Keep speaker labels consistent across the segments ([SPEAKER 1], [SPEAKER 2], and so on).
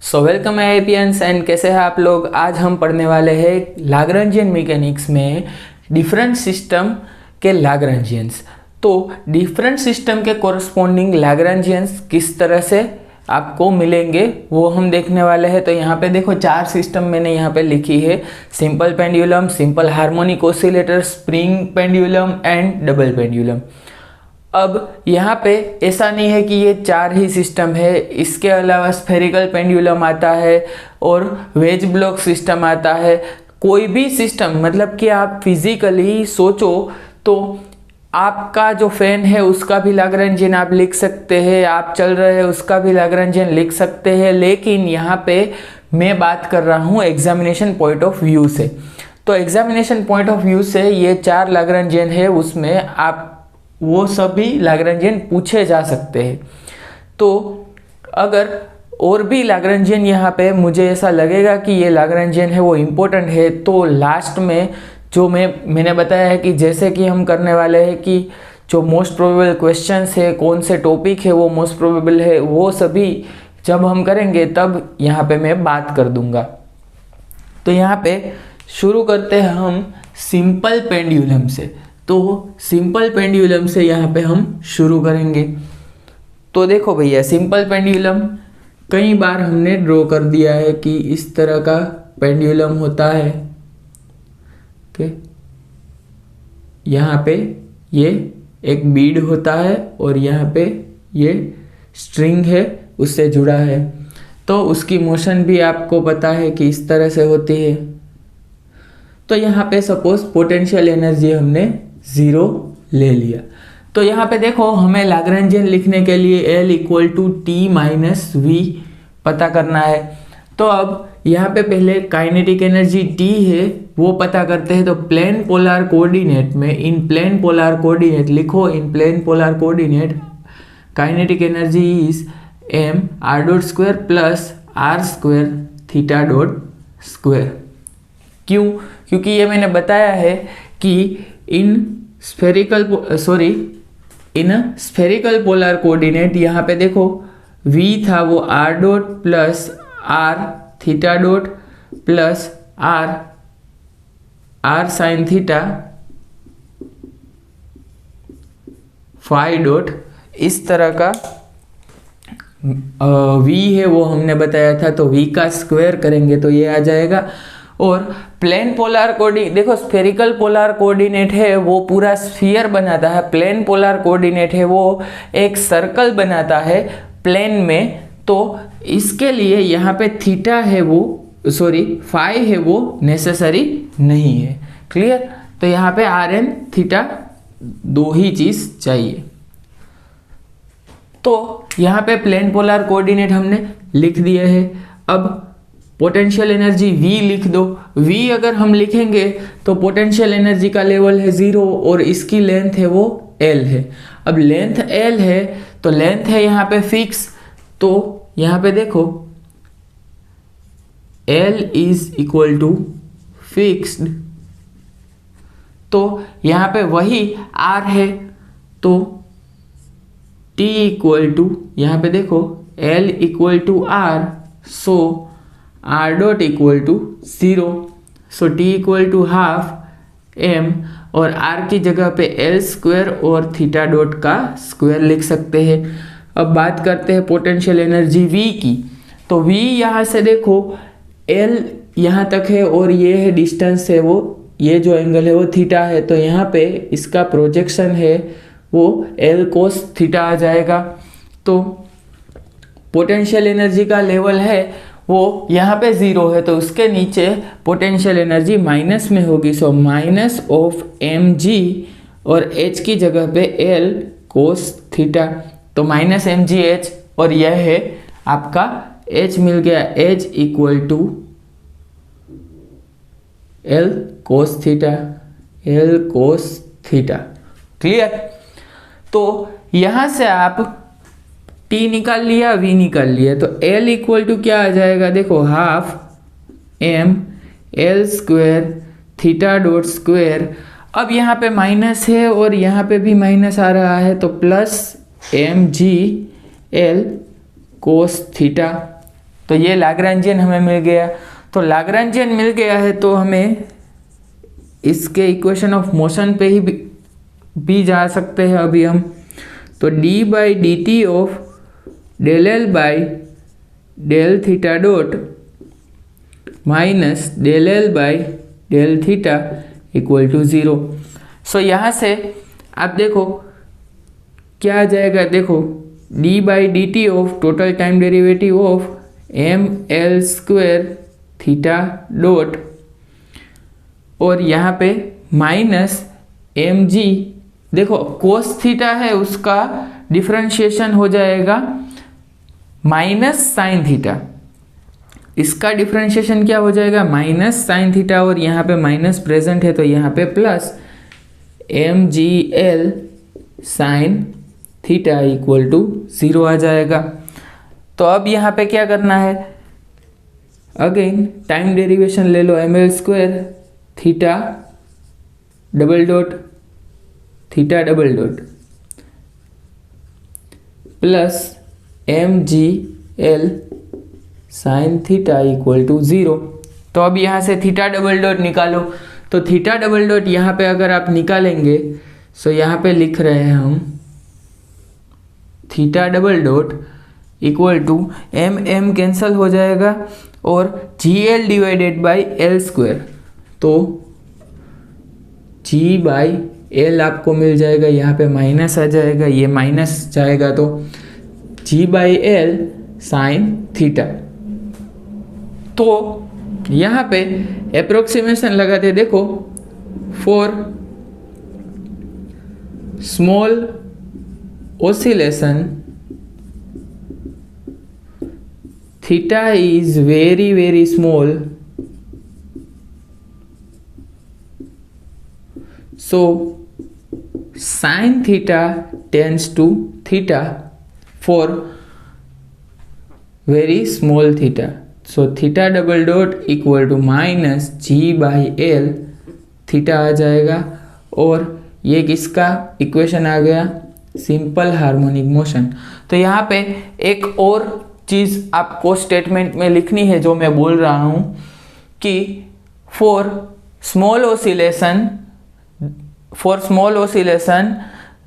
[SPEAKER 1] So welcome एपियंस and कैसे हैं आप लोग। आज हम पढ़ने वाले हैं लाग्रांजियन मैकेनिक्स में डिफरेंट सिस्टम के लाग्रांजियंस। तो डिफरेंट सिस्टम के कोरस्पॉन्डिंग लाग्रांजियंस किस तरह से आपको मिलेंगे वो हम देखने वाले हैं। तो यहाँ पे देखो 4 सिस्टम मैंने यहाँ पे लिखी है: simple pendulum, simple harmonic oscillator, spring pendulum and double pendulum. अब यहाँ पे ऐसा नहीं है कि ये 4 ही सिस्टम है, इसके अलावा स्फेरिकल पेंडुलम आता है और वेज ब्लॉक सिस्टम आता है। कोई भी सिस्टम मतलब कि आप फिजिकली सोचो तो आपका जो फैन है उसका भी लाग्रांजियन आप लिख सकते हैं, आप चल रहे हैं उसका भी लाग्रांजियन लिख सकते हैं। लेकिन यहाँ पे मैं बात कर रहा हूँ एग्जामिनेशन पॉइंट ऑफ व्यू से। तो एग्जामिनेशन पॉइंट ऑफ व्यू से ये 4 लाग्रांजियन है, उसमें आप वो सभी लाग्रांजियन पूछे जा सकते हैं। तो अगर और भी लाग्रांजियन यहाँ पे मुझे ऐसा लगेगा कि ये लाग्रांजियन है वो इम्पोर्टेंट है, तो लास्ट में जो मैंने बताया है कि जैसे कि हम करने वाले हैं कि जो मोस्ट प्रोबेबल क्वेश्चंस है, कौन से टॉपिक है वो मोस्ट प्रोबेबल है, वो सभी जब हम करेंगे तब यहाँ पे मैं बात कर दूंगा। तो यहाँ पे शुरू करते हैं हम सिंपल पेंडुलम से। तो सिंपल पेंडुलम से यहाँ पे हम शुरू करेंगे। तो देखो भैया, सिंपल पेंडुलम कई बार हमने ड्रॉ कर दिया है कि इस तरह का पेंडुलम होता है। ओके, यहाँ पे ये एक बीड होता है और यहाँ पे ये स्ट्रिंग है उससे जुड़ा है। तो उसकी मोशन भी आपको पता है कि इस तरह से होती है। तो यहाँ पे सपोज पोटेंशियल एनर्जी हमने 0 ले लिया। तो यहाँ पे देखो हमें लाग्रांजियन लिखने के लिए L = T - V पता करना है। तो अब यहाँ पे पहले काइनेटिक एनर्जी T है वो पता करते हैं। तो प्लेन पोलर कोऑर्डिनेट में, इन प्लेन पोलर कोऑर्डिनेट लिखो, in plane polar coordinate kinetic energy is mr² + r²θ²। क्यों? क्योंकि ये मैंने बताया है कि इन स्फेरिकल पोलर कोऑर्डिनेट यहाँ पे देखो v था वो r² + rθ² + r sin theta φ², इस तरह का v है वो हमने बताया था। तो v का स्क्वायर करेंगे तो ये आ जाएगा। और प्लेन पोलर कोऑर्डिनेट देखो, स्फेरिकल पोलर कोऑर्डिनेट है वो पूरा स्फीयर बनाता है, प्लेन पोलर कोऑर्डिनेट है वो एक सर्कल बनाता है प्लेन में। तो इसके लिए यहाँ पे थीटा है वो फाई है वो नेसेसरी नहीं है। क्लियर? तो यहाँ पे rn थीटा 2 ही चीज चाहिए। तो यहाँ पे प्लेन पोलर कोऑर्डिनेट हमने लिख दिए है। अब पोटेंशियल एनर्जी V लिख दो। V अगर हम लिखेंगे तो पोटेंशियल एनर्जी का लेवल है 0 और इसकी लेंथ है वो L है। अब लेंथ L है तो लेंथ है यहाँ पे फिक्स। तो यहाँ पे देखो L = फिक्स्ड। तो यहाँ पे वही R है तो T = यहाँ पे देखो L = R, सो r = 0। सो T = ½ m और r की जगह पे L² और θ² का स्क्वायर लिख सकते हैं। अब बात करते हैं पोटेंशियल एनर्जी V की। तो V यहाँ से देखो L यहाँ तक है और ये है डिस्टेंस है वो, ये जो एंगल है वो थीटा है। तो यहाँ पे इसका प्रोजेक्शन है वो L cos थीटा आ जाएगा। तो पोटेंशियल एनर्जी का लेवल है वो यहाँ पे 0 है तो उसके नीचे पोटेंशियल एनर्जी माइनस में होगी। सो -mg और h की जगह पे L cos थीटा, तो -mgh और यह है आपका h मिल गया, h = L cos theta. Clear? तो यहाँ से आप T निकाल लिया, V निकाल लिया। तो L = क्या आ जाएगा देखो, ½ m L² θ²। अब यहाँ पे माइनस है और यहाँ पे भी माइनस आ रहा है तो +mg L cos थीटा। तो ये लाग्रांजियन हमें मिल गया। तो लाग्रांजियन मिल गया है तो हमें इसके इक्वेशन ऑफ मोशन पे ही भी जा सकते हैं अभी हम। तो d by D T of del L by del theta dot minus del L by del theta equal to 0। So यहाँ से आप देखो क्या आ जाएगा, देखो d by D T of total time derivative of m l square theta dot और यहाँ पे माइनस एम जी, देखो कोस थीटा है उसका डिफरेंशिएशन हो जाएगा माइनस साइन थीटा, इसका डिफरेंशिएशन क्या हो जाएगा माइनस साइन थीटा, और यहाँ पे माइनस प्रेजेंट है तो यहाँ पे plus M G L sine theta equal to 0 आ जाएगा। तो अब यहाँ पे क्या करना है, अगेन टाइम डेरिवेशन ले लो, M L square theta double dot theta double dot plus M G L sine theta equal to 0। तो अब यहाँ से थीटा डबल डॉट निकालो, तो थीटा डबल डॉट यहाँ पे अगर आप निकालेंगे तो यहाँ पे लिख रहे हैं हम theta double dot equal to m m cancel हो जाएगा और g l divided by l square, तो जी बाई एल आपको मिल जाएगा, यहाँ पे माइनस आ जाएगा, ये माइनस जाएगा तो g by L sine theta. तो यहाँ पे अप्रोक्सीमेशन लगाते देखो, for small oscillation theta is very small, so sin theta tends to theta for very small theta, so theta double dot equal to minus g by l theta आ जाएगा, और ये किसका इक्वेशन आ गया, सिंपल हार्मोनिक मोशन। तो यहाँ पे एक और चीज़ आपको स्टेटमेंट में लिखनी है जो मैं बोल रहा हूँ कि for small oscillation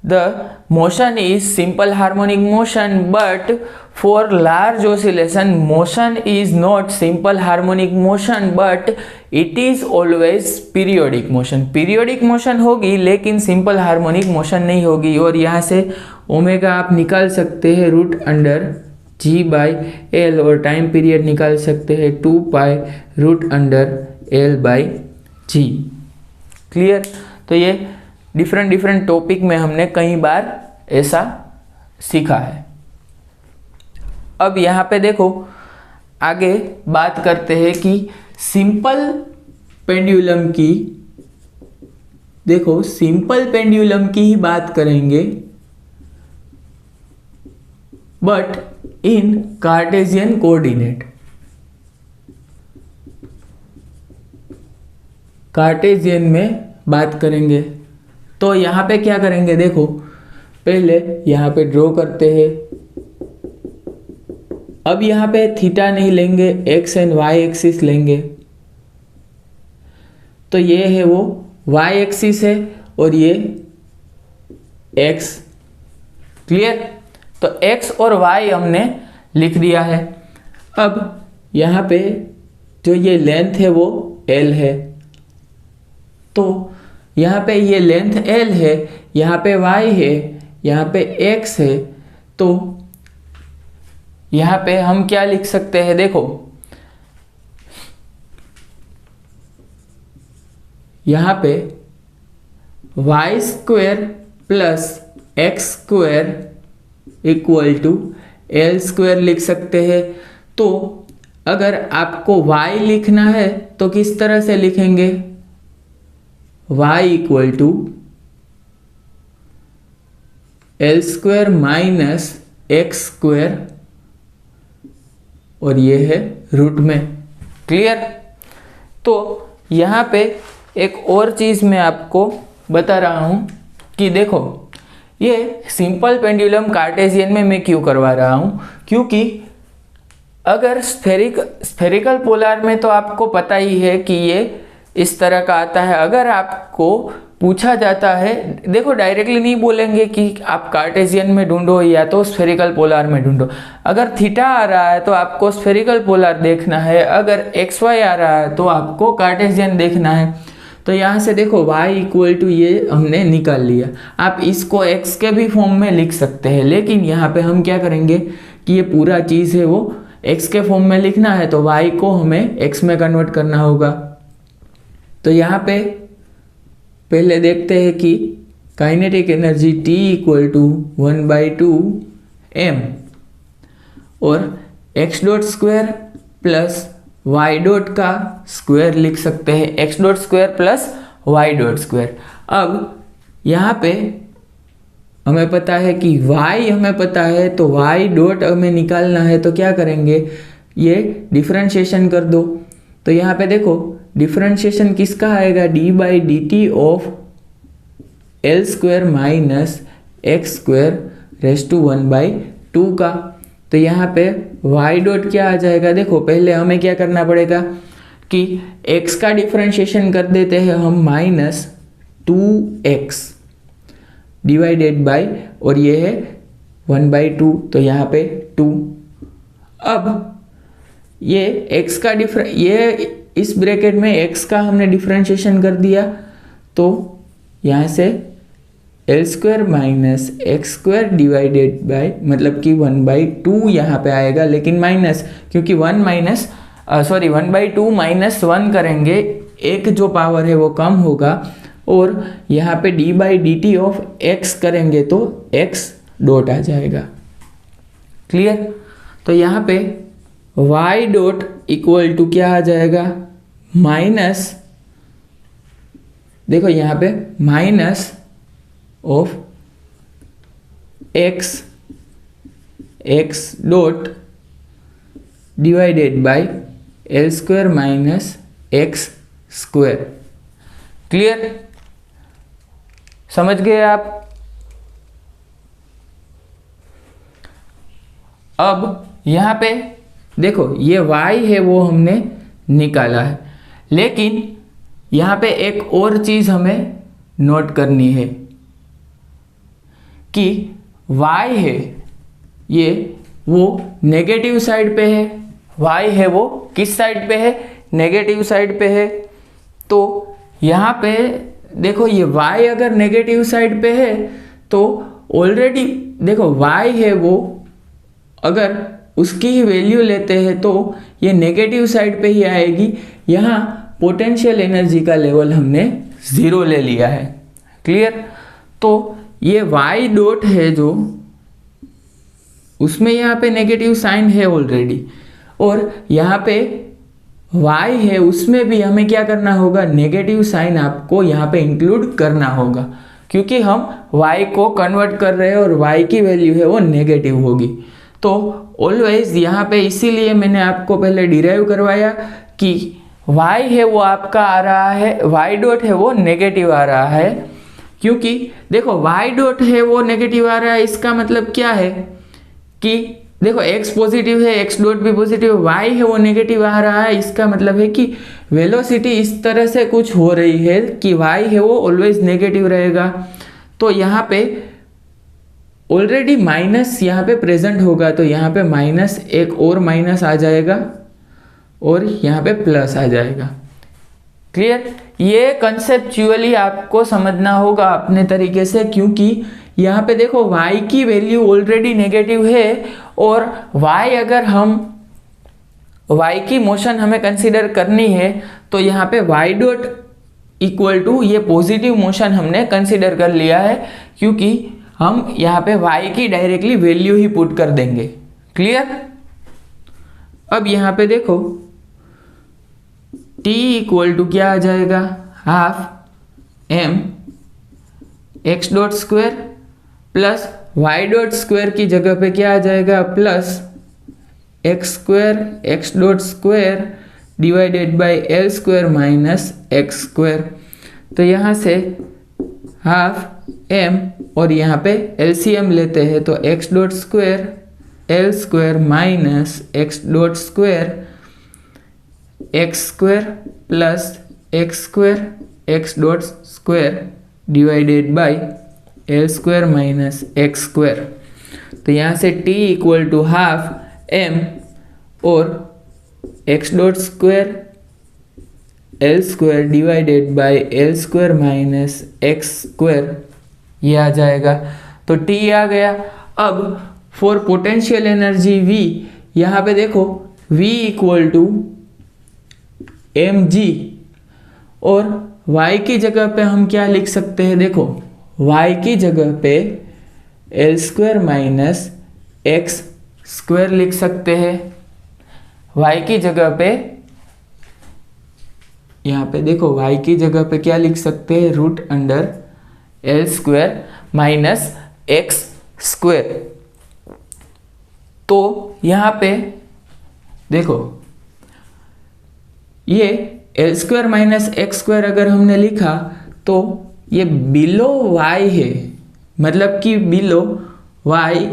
[SPEAKER 1] the motion is simple harmonic motion, but for large oscillation motion is not simple harmonic motion but it is always periodic motion। periodic motion होगी लेकिन simple harmonic motion नहीं होगी, और यहाँ से ओमेगा आप निकाल सकते हैं root under g by l, और टाइम पीरियड निकाल सकते हैं 2 pi root under l by g. Clear. तो ये डिफरेंट टॉपिक में हमने कई बार ऐसा सीखा है। अब यहाँ पे देखो आगे बात करते हैं कि सिंपल पेंडुलम की, देखो सिंपल पेंडुलम की ही बात करेंगे but in Cartesian coordinate. Cartesian में बात करेंगे तो यहाँ पे क्या करेंगे, देखो पहले यहाँ पे ड्रॉ करते हैं। अब यहाँ पे थीटा नहीं लेंगे, एक्स एंड वाई एक्सिस लेंगे, तो ये है वो वाई एक्सिस है और ये एक्स। क्लियर। तो एक्स और वाई हमने लिख दिया है। अब यहाँ पे जो ये लेंथ है वो एल है, तो यहाँ पे ये लेंथ L है, यहाँ पे Y है, यहाँ पे X है, तो यहाँ पे हम क्या लिख सकते हैं, देखो यहाँ पे y square plus x square equal to l square लिख सकते हैं। तो अगर आपको y लिखना है तो किस तरह से लिखेंगे, y equal to l square minus x square, और ये है रूट में। क्लियर। तो यहाँ पे एक और चीज़ मैं आपको बता रहा हूँ कि देखो ये सिंपल पेंडुलम कार्टेशियन में मैं क्यों करवा रहा हूँ, क्योंकि अगर स्फेरिकल पोलर में तो आपको पता ही है कि ये इस तरह का आता है। अगर आपको पूछा जाता है, देखो डायरेक्टली नहीं बोलेंगे कि आप कार्टेशियन में ढूंढो या तो स्फेरिकल पोलर में ढूंढो। अगर थीटा आ रहा है तो आपको स्फेरिकल पोलर देखना है, अगर एक्स वाई आ रहा है तो आपको कार्टेशियन देखना है। तो यहाँ से देखो y इक्वल टू ये हमने निकाल लिया। आप इसको x के भी फॉर्म में लिख सकते हैं, लेकिन यहाँ पे हम क्या करेंगे कि ये पूरा चीज़ है वो x के फॉर्म में लिखना है, तो y को हमें x में कन्वर्ट करना होगा। तो यहाँ पे पहले देखते हैं कि kinetic energy T equal to 1/2 m और x dot square plus y dot का स्क्वायर लिख सकते हैं, x dot square plus y dot square. अब यहाँ पे हमें पता है कि y हमें पता है, तो y डॉट हमें निकालना है, तो क्या करेंगे, ये डिफरेंशिएशन कर दो। तो यहाँ पे देखो डिफरेंशिएशन किसका आएगा, d/dt of l square minus x square raise to 1/2 का। तो यहाँ पे y डॉट क्या आ जाएगा, देखो पहले हमें क्या करना पड़ेगा कि x का डिफरेंशिएशन कर देते हैं हम -2x डिवाइडेड बाय, और ये है 1/2, तो यहाँ पे 2। अब ये x का ये इस ब्रैकेट में x का हमने डिफरेंशिएशन कर दिया, तो यहाँ से L square minus x square divided bye, मतलब कि 1/2 यहाँ पे आएगा, लेकिन माइनस, क्योंकि 1/2 माइनस 1 करेंगे, एक जो पावर है वो कम होगा, और यहाँ पे d/dt ऑफ x करेंगे तो x डॉट आ जाएगा। क्लियर। तो यहाँ पे y डॉट इक्वल टू क्या आ जाएगा, माइनस, देखो यहाँ पे minus of x dot divided by l square minus x square. Clear, समझ गए आप। अब यहाँ पे देखो ये y है वो हमने निकाला है, लेकिन यहाँ पे एक और चीज़ हमें नोट करनी है कि y है ये वो नेगेटिव साइड पे है, y है वो किस साइड पे है, नेगेटिव साइड पे है। तो यहाँ पे देखो ये y अगर नेगेटिव साइड पे है तो ऑलरेडी देखो y है वो अगर उसकी ही वैल्यू लेते हैं तो ये नेगेटिव साइड पे ही आएगी। यहाँ पोटेंशियल एनर्जी का लेवल हमने 0 ले लिया है। क्लियर। तो ये y डॉट है जो उसमें यहाँ पे नेगेटिव साइन है ऑलरेडी, और यहाँ पे y है उसमें भी हमें क्या करना होगा, नेगेटिव साइन आपको यहाँ पे इंक्लूड करना होगा, क्योंकि हम y को कन्वर्ट कर रहे हैं और y की वैल्यू है वो नेगेटिव होगी। तो ऑलवेज यहाँ पे इसीलिए मैंने आपको पहले डिराइव करवाया कि y है वो आपका आ रहा है, y डॉट है वो नेगेटिव आ रहा है, क्योंकि देखो y डॉट है वो नेगेटिव आ रहा है, इसका मतलब क्या है कि देखो x पॉजिटिव है, x डॉट भी पॉजिटिव, y है वो नेगेटिव आ रहा है, इसका मतलब है कि वेलोसिटी इस तरह से कुछ हो रही है कि y है वो ऑलवेज नेगेटिव रहेगा। तो यहाँ पे ऑलरेडी माइनस यहाँ पे प्रेजेंट होगा, तो यहाँ पे माइनस, एक और माइनस आ जाएगा और यहाँ पे प्लस आ जाएगा। क्लियर। ये कंसेप्चुअली आपको समझना होगा अपने तरीके से, क्योंकि यहाँ पे देखो y की वैल्यू ऑलरेडी नेगेटिव है, और y अगर हम y की मोशन हमें कंसीडर करनी है तो यहाँ पे y डॉट इक्वल टू ये पॉजिटिव मोशन हमने कंसीडर कर लिया है, क्योंकि हम यहाँ पे y की डायरेक्टली वैल्यू ही पुट कर देंगे। क्लियर। अब यहाँ पे देखो t इक्वल टू क्या आ जाएगा, half m x dot square plus y dot square की जगह पे क्या आ जाएगा, plus x square x dot square divided by l square minus x square. तो यहाँ से हाफ m और यहाँ पे एलसीएम लेते हैं तो x dot square l square minus x dot square x square plus x square x dot square divided by l square minus x square. तो यहाँ से t equal to half m और x dot square l square divided by l square minus x square ये आ जाएगा। तो t आ गया। अब फॉर पोटेंशियल एनर्जी v, यहाँ पे देखो v इक्वल टू mg और y की जगह पे हम क्या लिख सकते हैं, देखो y की जगह पे L square minus x square लिख सकते हैं। y की जगह पे, यहाँ पे देखो y की जगह पे क्या लिख सकते हैं, root under l square minus x square. तो यहाँ पे देखो ये l square minus x square अगर हमने लिखा तो ये बिलो y है, मतलब कि below y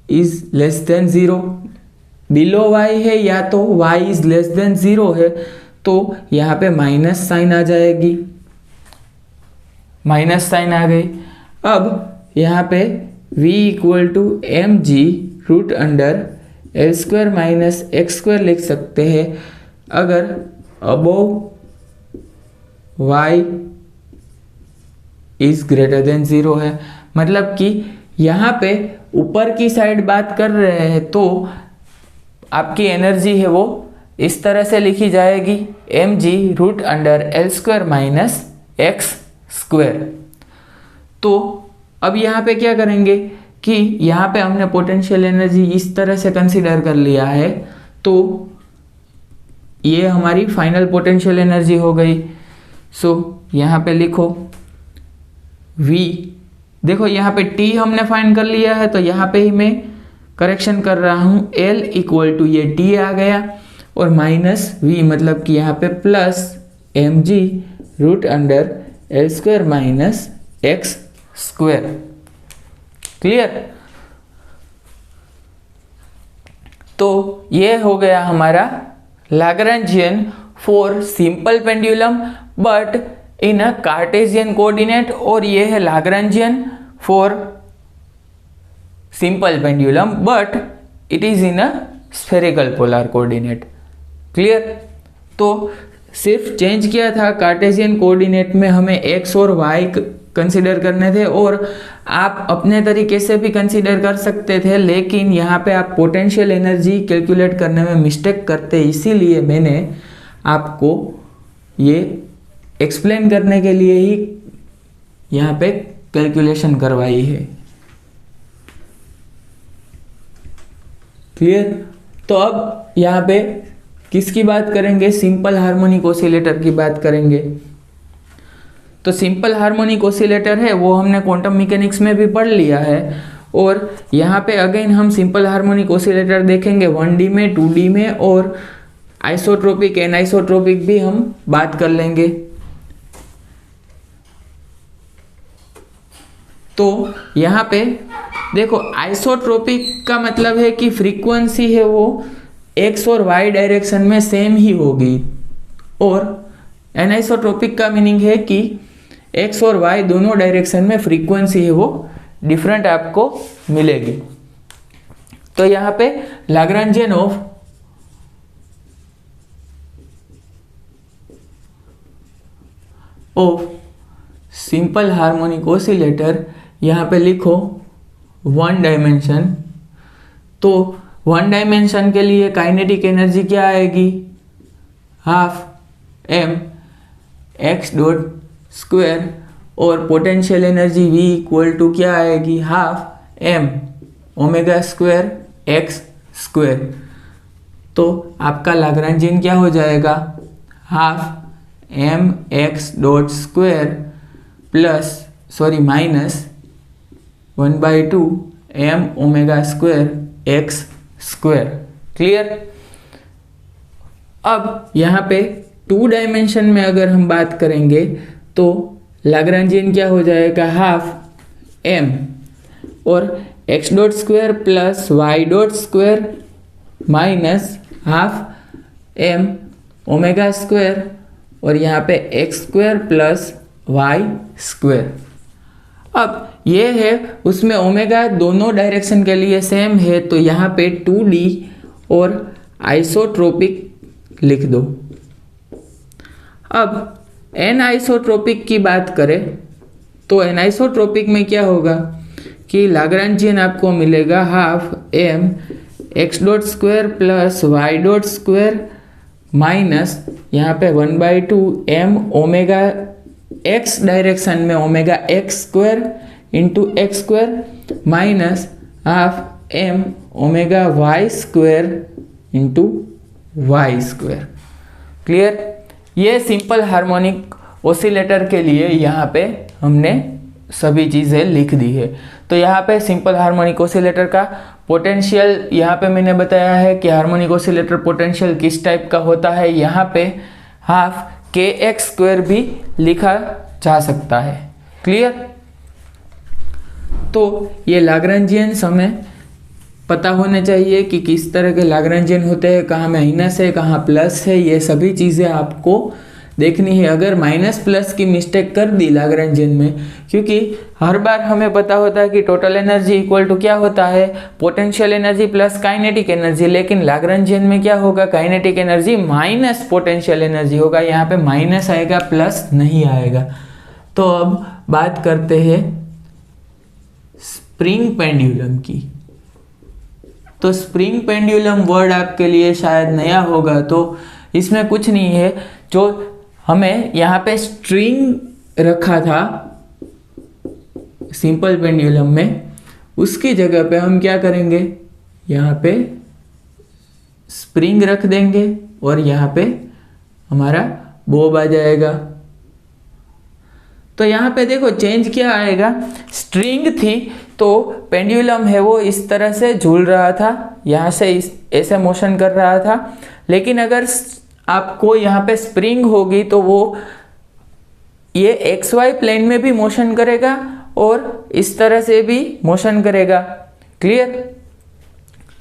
[SPEAKER 1] is less than 0, below y है या तो y इज लेस देन 0 है, तो यहाँ पे माइनस साइन आ जाएगी, माइनस साइन आ गई। अब यहाँ पे v equal to m g root under l square minus x square लिख सकते हैं अगर above y is greater than 0 है। मतलब कि यहाँ पे ऊपर की साइड बात कर रहे हैं तो आपकी एनर्जी है वो इस तरह से लिखी जाएगी, m g root under l square minus x square. तो अब यहाँ पे क्या करेंगे कि यहाँ पे हमने पोटेंशियल एनर्जी इस तरह से कंसीडर कर लिया है, तो ये हमारी फाइनल पोटेंशियल एनर्जी हो गई। सो यहाँ पे लिखो V, देखो यहाँ पे T हमने फाइंड कर लिया है तो यहाँ पे ही मैं करेक्शन कर रहा हूँ, L इक्वल टू ये T आ गया और माइनस V, मतलब कि यहाँ पे plus M g root under l square minus x square. Clear? तो ये हो गया हमारा Lagrangian for simple pendulum but in a Cartesian coordinate, और ये है Lagrangian for simple pendulum but it is in a spherical polar coordinate. Clear? तो सिर्फ चेंज किया था, कार्टेशियन कोऑर्डिनेट में हमें एक्स और वाई कंसीडर करने थे और आप अपने तरीके से भी कंसीडर कर सकते थे, लेकिन यहाँ पे आप पोटेंशियल एनर्जी कैलकुलेट करने में मिस्टेक करते, इसीलिए मैंने आपको ये एक्सप्लेन करने के लिए ही यहाँ पे कैलकुलेशन करवाई है। क्लियर? तो अब यहाँ पे किसकी बात करेंगे, सिंपल हार्मोनिक ऑसिलेटर की बात करेंगे। तो सिंपल हार्मोनिक ऑसिलेटर है वो हमने क्वांटम मैकेनिक्स में भी पढ़ लिया है, और यहाँ पे अगेन हम सिंपल हार्मोनिक ऑसिलेटर देखेंगे 1D में, 2D में, और आइसोट्रोपिक एनाइसोट्रोपिक भी हम बात कर लेंगे। तो यहाँ पे देखो आइसोट्रोपिक का मतलब है कि फ्रीक्वेंसी है वो एक्स और वाई डायरेक्शन में सेम ही होगी, और एनाइसोट्रोपिक का मीनिंग है कि एक्स और वाई दोनों डायरेक्शन में फ्रीक्वेंसी है वो डिफरेंट आपको मिलेगी। तो यहाँ पे Lagrangian of simple harmonic oscillator, यहाँ पे लिखो वन डायमेंशन। तो वन डायमेंशन के लिए काइनेटिक एनर्जी क्या आएगी, half M x dot square, और potential energy V equal to क्या आएगी, half M omega square x square. तो आपका Lagrangian क्या हो जाएगा, half M x dot square plus minus 1/2 M omega square x square. Clear? अब यहाँ पे 2 डायमेंशन में अगर हम बात करेंगे तो Lagrangian क्या हो जाएगा, हाफ एम, और x dot square plus y dot square minus half M omega square और यहाँ पे x square plus y square. अब ये है उसमें ओमेगा दोनों डायरेक्शन के लिए सेम है, तो यहाँ पे 2D और आइसोट्रोपिक लिख दो। अब एन आइसोट्रोपिक की बात करें तो एन आइसोट्रोपिक में क्या होगा कि लाग्रांजियन आपको मिलेगा half M x dot square plus y dot square minus यहाँ पे 1/2 एम ओमेगा एक्स डायरेक्शन में omega x square into x square minus half M omega y square into y square. Clear? ये simple harmonic oscillator के लिए यहाँ पे हमने सभी चीज़ें लिख दी है। तो यहाँ पे सिंपल हार्मोनिक ऑसिलेटर का पोटेंशियल यहाँ पे मैंने बताया है कि हार्मोनिक ऑसिलेटर पोटेंशियल किस टाइप का होता है। यहाँ पे हाफ के एक्स स्क्वायर भी लिखा जा सकता है। क्लियर? तो ये लाग्रांजियंस हमें पता होने चाहिए कि किस तरह के लाग्रांजियन होते हैं, कहाँ माइनस है कहाँ प्लस है, ये सभी चीज़ें आपको देखनी है। अगर माइनस प्लस की मिस्टेक कर दी लाग्रांजियन में, क्योंकि हर बार हमें पता होता है कि टोटल एनर्जी इक्वल टू क्या होता है, potential energy plus kinetic energy, लेकिन लाग्रांजियन में क्या होगा, kinetic energy minus potential energy होगा। यहाँ पे माइनस आएगा, प्लस नहीं आएगा। तो अब बात करते हैं स्प्रिंग पेंडुलम की। तो स्प्रिंग पेंडुलम वर्ड आपके लिए शायद नया होगा, तो इसमें कुछ नहीं है। जो हमें यहाँ पे स्ट्रिंग रखा था सिंपल पेंडुलम में, उसकी जगह पे हम क्या करेंगे, यहाँ पे स्प्रिंग रख देंगे और यहाँ पे हमारा बोब आ जाएगा। तो यहाँ पे देखो चेंज क्या आएगा, स्ट्रिंग थी तो पेंडुलम है वो इस तरह से झूल रहा था, यहाँ से इस ऐसे मोशन कर रहा था। लेकिन अगर आपको यहाँ पे स्प्रिंग होगी तो वो ये एक्स वाई प्लेन में भी मोशन करेगा और इस तरह से भी मोशन करेगा। क्लियर?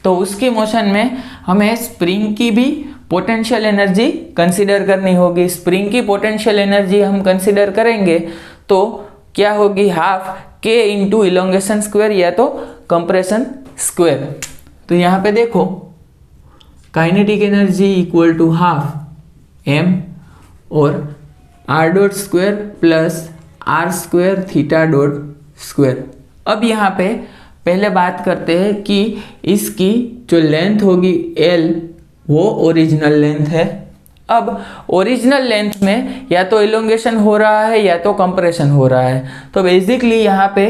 [SPEAKER 1] तो उसकी मोशन में हमें स्प्रिंग की भी पोटेंशियल एनर्जी कंसीडर करनी होगी। स्प्रिंग की पोटेंशियल एनर्जी हम कंसीडर करेंगे तो क्या होगी, हाफ के इंटू इलोंगेशन स्क्वायर या तो कंप्रेशन स्क्वायर। तो यहाँ पे देखो kinetic energy equal to half M और R dot square plus R square theta dot square. अब यहाँ पे पहले बात करते हैं कि इसकी जो लेंथ होगी एल वो ओरिजिनल लेंथ है। अब ओरिजिनल लेंथ में या तो इलोंगेशन हो रहा है या तो कंप्रेशन हो रहा है। तो बेसिकली यहाँ पे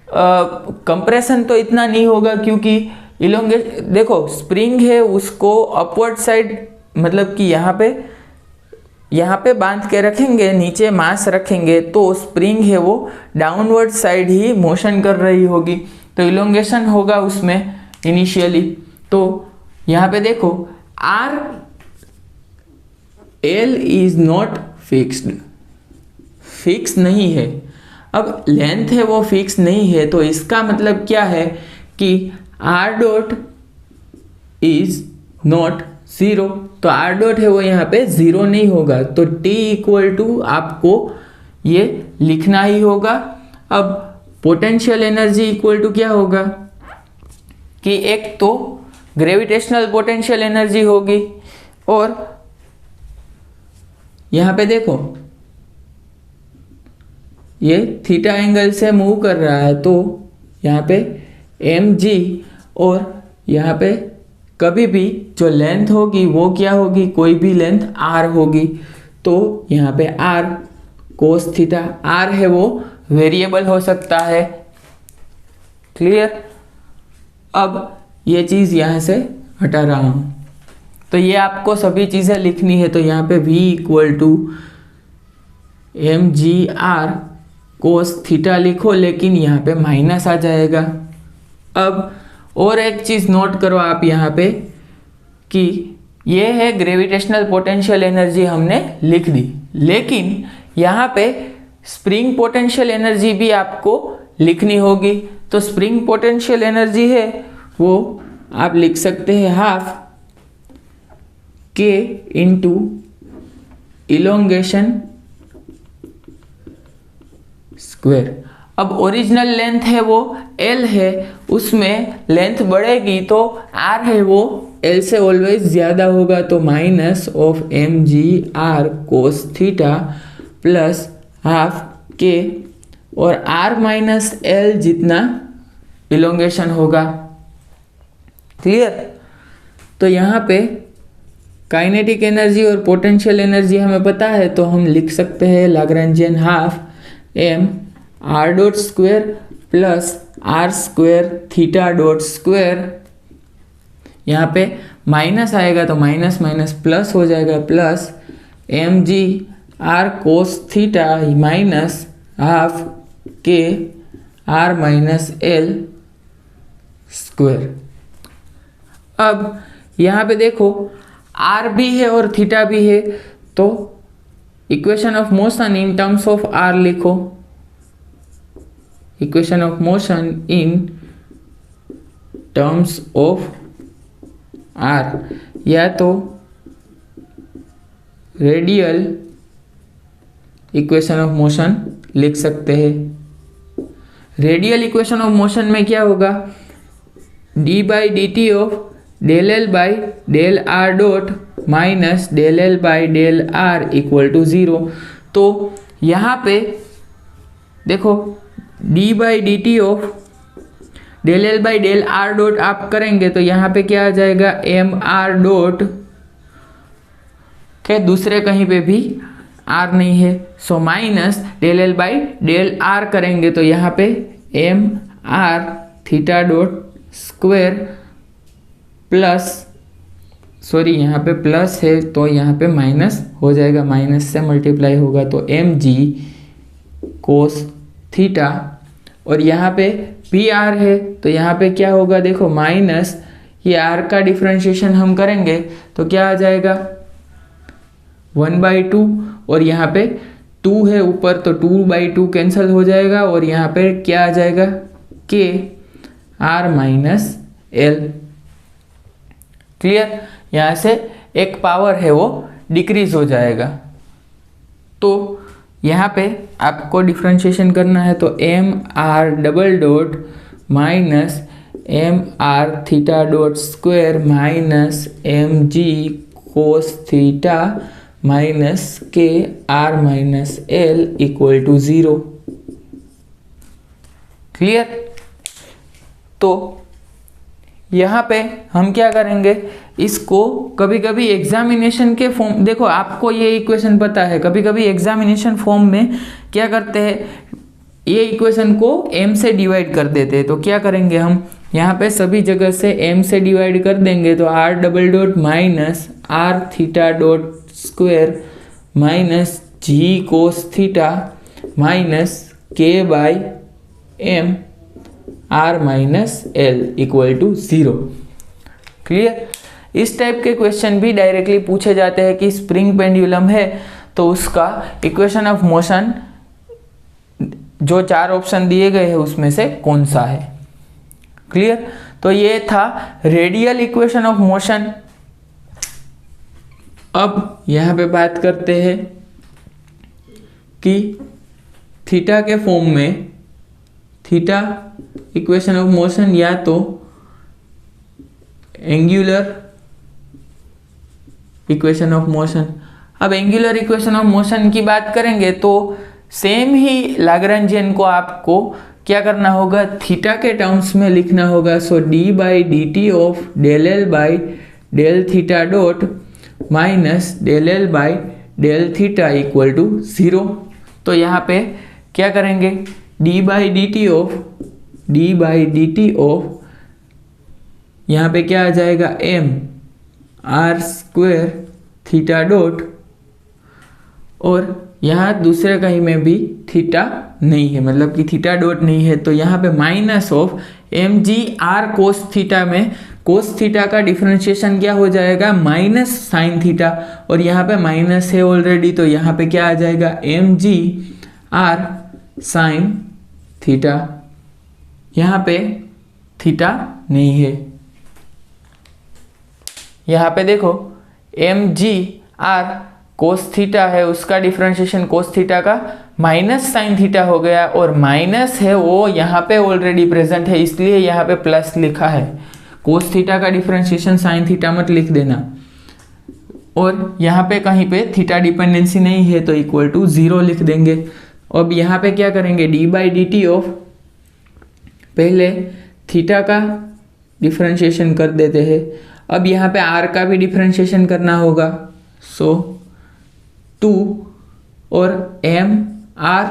[SPEAKER 1] कंप्रेशन तो इतना नहीं होगा, क्योंकि इलोंगेशन देखो स्प्रिंग है उसको अपवर्ड साइड मतलब कि यहाँ पे बांध के रखेंगे, नीचे मास रखेंगे तो स्प्रिंग है वो डाउनवर्ड साइड ही मोशन कर रही होगी, तो इलोंगेशन होगा उसमें इनिशियली। तो यहाँ पे देखो R L is not fixed, fix नहीं है। अब लेंथ है वो फिक्स नहीं है, तो इसका मतलब क्या है कि R dot is not zero, तो आर डॉट है वो यहाँ पे जीरो नहीं होगा। तो टी इक्वल टू आपको ये लिखना ही होगा। अब पोटेंशियल एनर्जी इक्वल टू क्या होगा कि एक तो ग्रेविटेशनल पोटेंशियल एनर्जी होगी और यहाँ पे देखो ये थीटा एंगल से मूव कर रहा है, तो यहाँ पे एम जी और यहाँ पे कभी भी जो लेंथ होगी वो क्या होगी, कोई भी लेंथ आर होगी। तो यहाँ पे आर कोस थीटा, आर है वो वेरिएबल हो सकता है। क्लियर? अब ये चीज़ यहाँ से हटा रहा हूँ, तो ये आपको सभी चीज़ें लिखनी है। तो यहाँ पे v equal to m ji are cos theta लिखो, लेकिन यहाँ पे माइनस आ जाएगा। अब और एक चीज़ नोट करो आप यहाँ पे कि ये है ग्रेविटेशनल पोटेंशियल एनर्जी हमने लिख दी, लेकिन यहाँ पे स्प्रिंग पोटेंशियल एनर्जी भी आपको लिखनी होगी। तो स्प्रिंग पोटेंशियल एनर्जी है वो आप लिख सकते हैं हाफ के इंटू इलोंगेशन स्क्वायर। अब ओरिजिनल लेंथ है वो L है, उसमें लेंथ बढ़ेगी तो R है वो L से ऑलवेज ज़्यादा होगा, तो minus of M G are cos theta plus half K, और R माइनस L जितना इलोंगेशन होगा। क्लियर? तो यहाँ पे काइनेटिक एनर्जी और पोटेंशियल एनर्जी हमें पता है, तो हम लिख सकते हैं Lagrangian half M R dot square plus R square theta dot square. यहाँ पे माइनस आएगा तो माइनस माइनस प्लस हो जाएगा, plus M G are cos theta minus half k are minus l square. अब यहाँ पे देखो आर भी है और थीटा भी है, तो equation of motion in terms of R लिखो। Equation of motion in terms of R, या तो रेडियल इक्वेशन ऑफ मोशन लिख सकते हैं। रेडियल इक्वेशन ऑफ मोशन में क्या होगा, d by D T of del L by del r dot minus del L by del r equal to 0। तो यहाँ पे देखो d by D T of del L by del r dot आप करेंगे तो यहाँ पे क्या आ जाएगा, एम आर डॉट के दूसरे कहीं पे भी आर नहीं है, so minus del L by del r करेंगे तो यहाँ पे m are theta dot square plus, sorry यहाँ पे प्लस है तो यहाँ पे माइनस हो जाएगा, माइनस से मल्टीप्लाई होगा तो एम जी कोस थीटा, और यहाँ पे पी आर है तो यहाँ पे क्या होगा, देखो माइनस ये आर का डिफ्रेंशिएशन हम करेंगे तो क्या आ जाएगा 1/2, और यहाँ पे 2 है ऊपर तो 2/2 कैंसिल हो जाएगा, और यहाँ पे क्या आ जाएगा के आर माइनस एल। क्लियर? यहाँ से एक पावर है वो डिक्रीज हो जाएगा। तो यहाँ पे आपको डिफ्रेंशिएशन करना है तो M R double dot minus M are theta dot square minus M G cos theta minus K are minus L equal to 0। Clear? तो यहाँ पे हम क्या करेंगे, इसको कभी कभी एग्जामिनेशन के फॉर्म, देखो आपको ये इक्वेशन पता है, कभी कभी एग्जामिनेशन फॉर्म में क्या करते हैं, ये इक्वेशन को m से डिवाइड कर देते हैं। तो क्या करेंगे हम, यहाँ पे सभी जगह से m से डिवाइड कर देंगे तो r double dot minus R theta dot square minus G cos theta minus K by M R minus L equal to 0। Clear? इस टाइप के क्वेश्चन भी डायरेक्टली पूछे जाते हैं कि स्प्रिंग पेंडुलम है तो उसका इक्वेशन ऑफ मोशन जो 4 ऑप्शन दिए गए हैं उसमें से कौन सा है। क्लियर? तो ये था रेडियल इक्वेशन ऑफ मोशन। अब यहाँ पे बात करते हैं कि थीटा के फॉर्म में, थीटा इक्वेशन ऑफ मोशन या तो एंगुलर इक्वेशन ऑफ मोशन। अब एंगुलर इक्वेशन ऑफ मोशन की बात करेंगे तो सेम ही लाग्रेंजियन को आपको क्या करना होगा, थीटा के टर्म्स में लिखना होगा। So D by D T of del L by del theta dot minus del L by del theta equal to 0। तो यहाँ पे क्या करेंगे, D by D T of यहाँ पे क्या आ जाएगा, M are square theta dot, और यहाँ दूसरे कहीं में भी थीटा नहीं है, मतलब कि थीटा डॉट नहीं है, तो यहाँ पे minus of M G are cos theta में कोस थीटा का डिफरेंशिएशन क्या हो जाएगा, माइनस साइन थीटा, और यहाँ पे माइनस है ऑलरेडी तो यहाँ पे क्या आ जाएगा, एम जी आर साइन थीटा। यहाँ पे थीटा नहीं है। यहाँ पे देखो mgr कोस थीटा है, उसका डिफरेंशिएशन कोस थीटा का माइनस साइन थीटा हो गया, और माइनस है वो यहाँ पे ऑलरेडी प्रेजेंट है, इसलिए यहाँ पे प्लस लिखा है। कोस थीटा का डिफरेंशिएशन साइन थीटा मत लिख देना। और यहाँ पे कहीं पे थीटा डिपेंडेंसी नहीं है तो इक्वल टू 0 लिख देंगे। अब यहाँ पे क्या करेंगे, D by D T of, पहले थीटा का डिफरेंशिएशन कर देते हैं। अब यहाँ पे आर का भी डिफरेंशिएशन करना होगा, सो 2 और एम आर।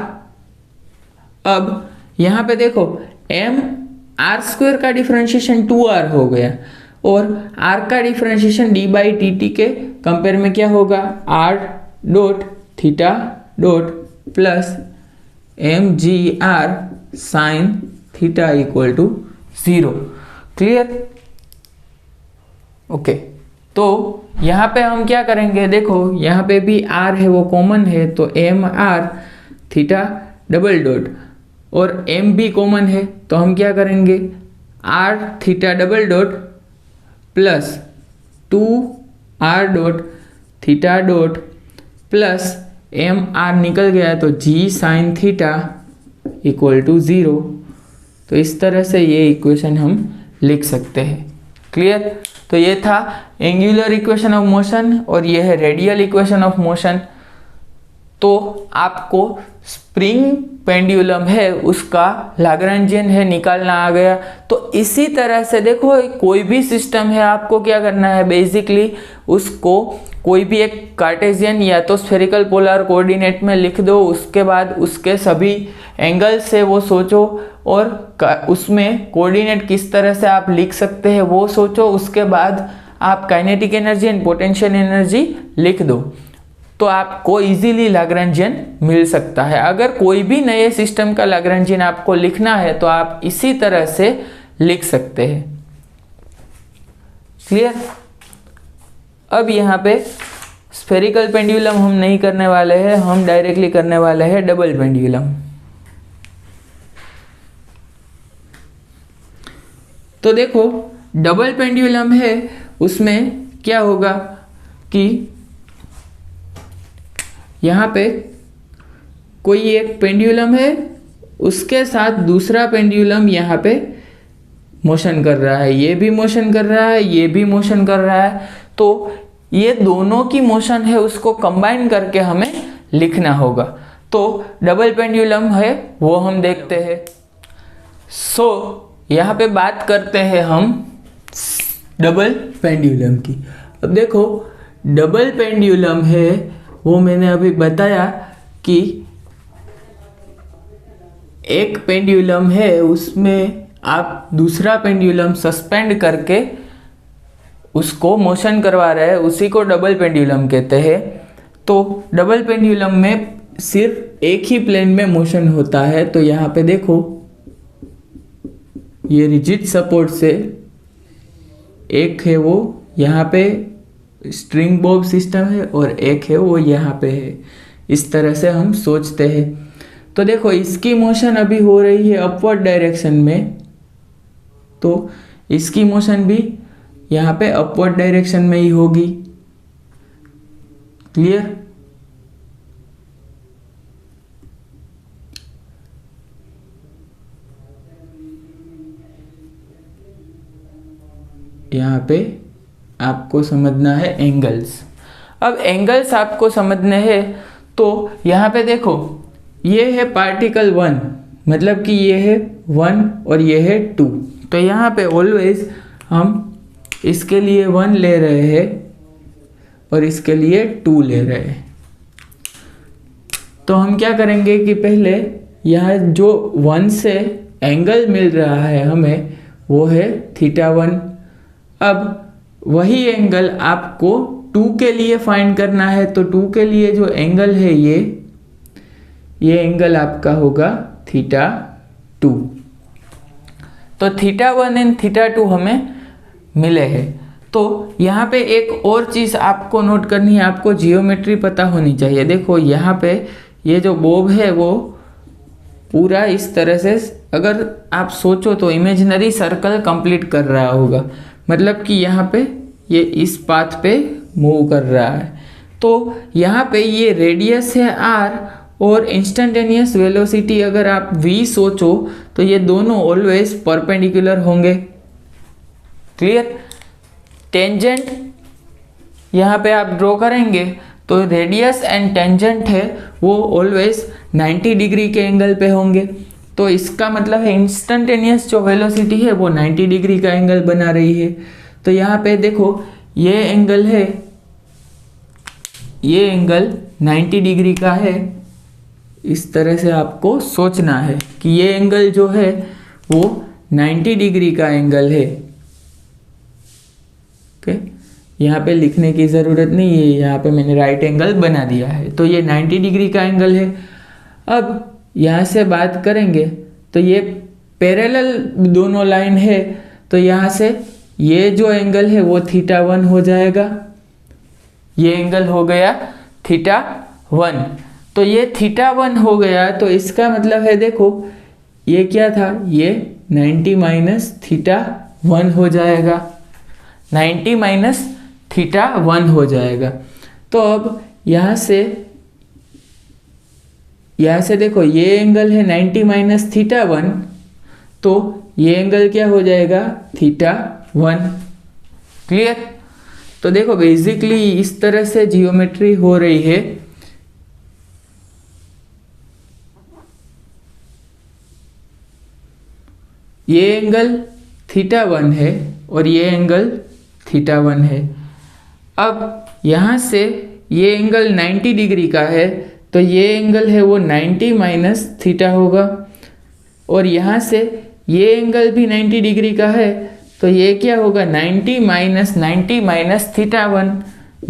[SPEAKER 1] अब यहाँ पे देखो एम आर स्क्वायर का डिफरेंशिएशन 2r हो गया, और r का differentiation d by t t के कंपेयर में क्या होगा, r dot theta dot plus M G r sine theta equal to 0। Clear? Okay, तो यहाँ पे हम क्या करेंगे, देखो यहाँ पे भी r है वो कॉमन है, तो M R theta double dot, और m भी कॉमन है तो हम क्या करेंगे, r theta double dot plus 2r dot theta dot plus m r निकल गया तो g sine theta equal to 0। तो इस तरह से ये इक्वेशन हम लिख सकते हैं। क्लियर? तो ये था एंगुलर इक्वेशन ऑफ मोशन और ये है रेडियल इक्वेशन ऑफ मोशन। तो आपको स्प्रिंग पेंडुलम है उसका लाग्रांजियन है निकालना आ गया। तो इसी तरह से देखो कोई भी सिस्टम है, आपको क्या करना है, बेसिकली उसको कोई भी एक कार्टेशियन या तो स्फेरिकल पोलर कोऑर्डिनेट में लिख दो, उसके बाद उसके सभी एंगल से वो सोचो और उसमें कोऑर्डिनेट किस तरह से आप लिख सकते हैं वो सोचो, उसके बाद आप kinetic energy and potential energy लिख दो, तो आपको इजीली लाग्रांजियन मिल सकता है। अगर कोई भी नए सिस्टम का लाग्रांजियन आपको लिखना है तो आप इसी तरह से लिख सकते हैं। क्लियर? अब यहाँ पे स्फेरिकल पेंडुलम हम नहीं करने वाले हैं, हम डायरेक्टली करने वाले हैं डबल पेंडुलम। तो देखो डबल पेंडुलम है, उसमें क्या होगा कि यहाँ पे कोई एक पेंडुलम है, उसके साथ दूसरा पेंडुलम यहाँ पे मोशन कर रहा है, ये भी मोशन कर रहा है, ये भी मोशन कर रहा है। तो ये दोनों की मोशन है उसको कंबाइन करके हमें लिखना होगा। तो डबल पेंडुलम है वो हम देखते हैं। सो यहाँ पे बात करते हैं हम डबल पेंडुलम की। अब देखो डबल पेंडुलम है वो मैंने अभी बताया कि एक पेंडुलम है उसमें आप दूसरा पेंडुलम सस्पेंड करके उसको मोशन करवा रहे हैं, उसी को डबल पेंडुलम कहते हैं। तो डबल पेंडुलम में सिर्फ एक ही प्लेन में मोशन होता है। तो यहाँ पे देखो ये रिजिड सपोर्ट से एक है वो यहाँ पे स्ट्रिंग बॉब सिस्टम है और एक है वो यहाँ पे है, इस तरह से हम सोचते हैं। तो देखो इसकी मोशन अभी हो रही है अपवर्ड डायरेक्शन में, तो इसकी मोशन भी यहाँ पे अपवर्ड डायरेक्शन में ही होगी। क्लियर? यहाँ पे आपको समझना है एंगल्स। अब एंगल्स आपको समझने हैं तो यहाँ पे देखो ये है पार्टिकल 1, मतलब कि ये है 1 और ये है 2। तो यहाँ पे ऑलवेज हम इसके लिए 1 ले रहे हैं और इसके लिए 2 ले रहे हैं। तो हम क्या करेंगे कि पहले यहाँ जो 1 से एंगल मिल रहा है हमें वो है θ1। अब वही एंगल आपको 2 के लिए फाइंड करना है। तो 2 के लिए जो एंगल है ये एंगल आपका होगा θ2। तो θ1 एंड θ2 हमें मिले हैं। तो यहाँ पे एक और चीज़ आपको नोट करनी है, आपको जियोमेट्री पता होनी चाहिए। देखो यहाँ पे ये जो बॉब है वो पूरा इस तरह से अगर आप सोचो तो इमेजिनरी सर्कल कंप्लीट कर रहा होगा, मतलब कि यहाँ पे ये इस पाथ पे मूव कर रहा है। तो यहाँ पे ये रेडियस है r और इंस्टेंटेनियस वेलोसिटी अगर आप v सोचो तो ये दोनों ऑलवेज परपेंडिकुलर होंगे। क्लियर? टेंजेंट यहाँ पे आप ड्रॉ करेंगे तो रेडियस एंड टेंजेंट है वो ऑलवेज 90 डिग्री के एंगल पे होंगे। तो इसका मतलब है इंस्टेंटेनियस जो वेलोसिटी है वो 90 डिग्री का एंगल बना रही है। तो यहाँ पे देखो ये एंगल है, ये एंगल 90 डिग्री का है। इस तरह से आपको सोचना है कि ये एंगल जो है वो 90 डिग्री का एंगल है। ओके, यहाँ पे लिखने की ज़रूरत नहीं है, यहाँ पे मैंने राइट एंगल बना दिया है। तो ये 90 डिग्री का एंगल है। अब यहाँ से बात करेंगे तो ये पैरेलल दोनों लाइन है, तो यहाँ से ये जो एंगल है वो θ1 हो जाएगा। ये एंगल हो गया θ1। तो ये θ1 हो गया, तो इसका मतलब है देखो ये क्या था, ये 90 माइनस θ1 हो जाएगा, 90 माइनस θ1 हो जाएगा। तो अब यहाँ से देखो ये एंगल है 90 माइनस θ1, तो ये एंगल क्या हो जाएगा, θ1। क्लियर? तो देखो बेसिकली इस तरह से जियोमेट्री हो रही है। ये एंगल θ1 है और ये एंगल θ1 है। अब यहाँ से ये एंगल 90 डिग्री का है, तो ये एंगल है वो 90 माइनस θ होगा। और यहाँ से ये एंगल भी 90 डिग्री का है, तो ये क्या होगा, 90 माइनस θ1,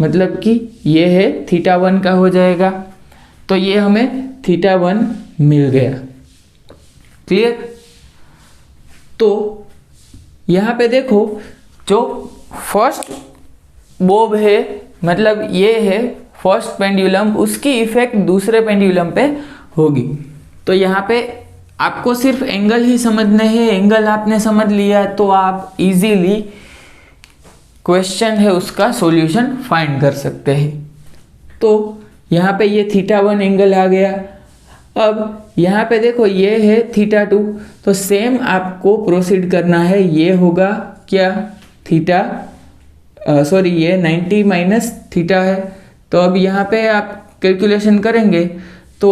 [SPEAKER 1] मतलब कि ये है θ1 का हो जाएगा। तो ये हमें θ1 मिल गया। क्लियर? तो यहाँ पे देखो जो फर्स्ट बोब है, मतलब ये है फर्स्ट पेंडुलम, उसकी इफेक्ट दूसरे पेंडुलम पे होगी। तो यहाँ पे आपको सिर्फ एंगल ही समझने हैं। एंगल आपने समझ लिया तो आप इजीली क्वेश्चन है उसका सॉल्यूशन फाइंड कर सकते हैं। तो यहाँ पे ये θ1 एंगल आ गया। अब यहाँ पे देखो ये है θ2, तो सेम आपको प्रोसीड करना है। ये होगा क्या, ये 90 माइनस θ है। तो अब यहाँ पे आप कैलकुलेशन करेंगे तो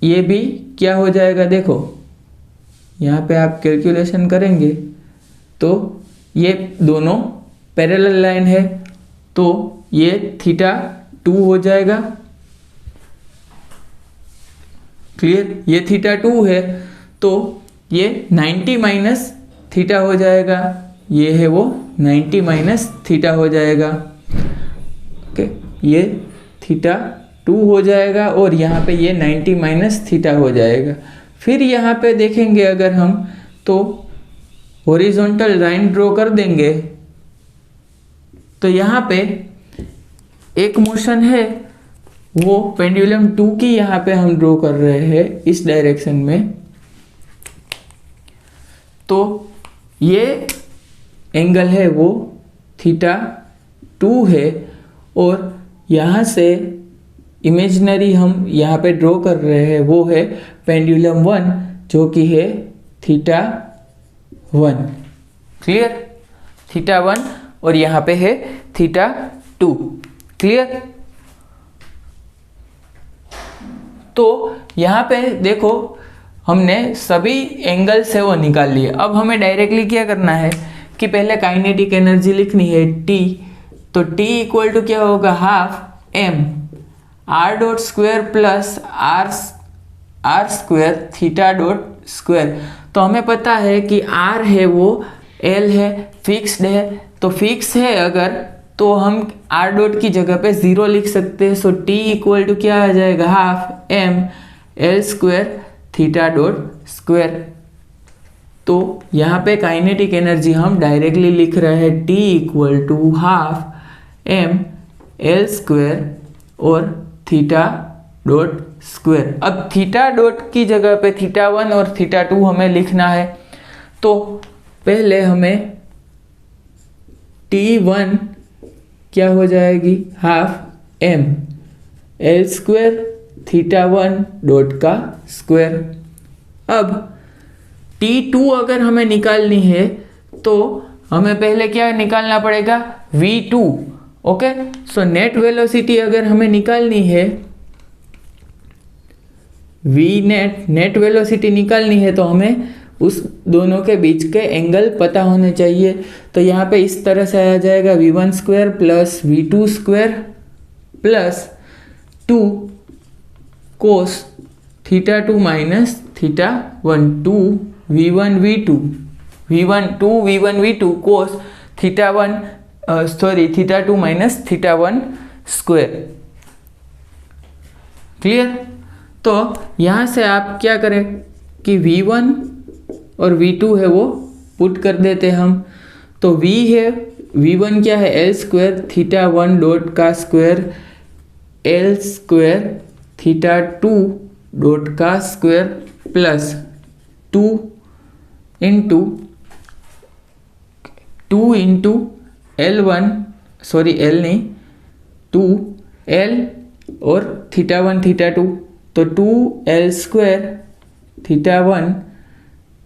[SPEAKER 1] ये भी क्या हो जाएगा, देखो यहाँ पे आप कैलकुलेशन करेंगे तो ये दोनों पैरेलल लाइन है, तो ये θ2 हो जाएगा। क्लियर? ये θ2 है, तो ये 90 माइनस θ हो जाएगा। ये है वो 90 माइनस θ हो जाएगा। ओके, ये θ2 हो जाएगा और यहाँ पे ये 90 माइनस θ हो जाएगा। फिर यहाँ पे देखेंगे अगर हम तो हॉरिजॉन्टल लाइन ड्रॉ कर देंगे, तो यहाँ पे एक मोशन है वो पेंडुलम 2 की यहाँ पे हम ड्रॉ कर रहे हैं इस डायरेक्शन में। तो ये एंगल है वो θ2 है और यहाँ से इमेजिनरी हम यहाँ पे ड्रॉ कर रहे हैं वो है पेंडुलम 1 जो कि है θ1। क्लियर? θ1 और यहाँ पे है θ2। क्लियर? तो यहाँ पे देखो हमने सभी एंगल से वो निकाल लिए। अब हमें डायरेक्टली क्या करना है कि पहले काइनेटिक एनर्जी लिखनी है T। तो T इक्वल टू क्या होगा, half m r dot square plus r square theta dot square. तो हमें पता है कि r है वो l है, फिक्स्ड है। तो फिक्स है अगर तो हम r डॉट की जगह पे 0 लिख सकते हैं। सो T इक्वल टू क्या आ जाएगा, half m l square theta dot square. तो यहाँ पे काइनेटिक एनर्जी हम डायरेक्टली लिख रहे हैं T equal to half m l square और थीटा डॉट स्क्वायर। अब थीटा डॉट की जगह पे θ1 और θ2 हमें लिखना है, तो पहले हमें T1 क्या हो जाएगी, half m L square θ1 dot का स्क्वायर। अब T2 अगर हमें निकालनी है तो हमें पहले क्या निकालना पड़ेगा, V2। Okay, so net velocity अगर हमें निकालनी है, नेट वेलोसिटी निकालनी है तो हमें उस दोनों के बीच के एंगल पता होने चाहिए। तो यहाँ पे इस तरह से आ जाएगा V1 square plus V2 square plus 2 कोस θ2 माइनस θ1, 2 V1 V2 कोस θ2 माइनस θ1 स्क्वायर। क्लियर? तो यहाँ से आप क्या करें कि V1 और V2 है वो पुट कर देते हम। तो V है, V1 क्या है, L स्क्वायर θ1 डॉट का स्क्वायर L स्क्वायर θ2 डॉट का square plus 2 into L1, sorry L नहीं, 2L और θ1 θ2, तो 2L स्क्वायर θ1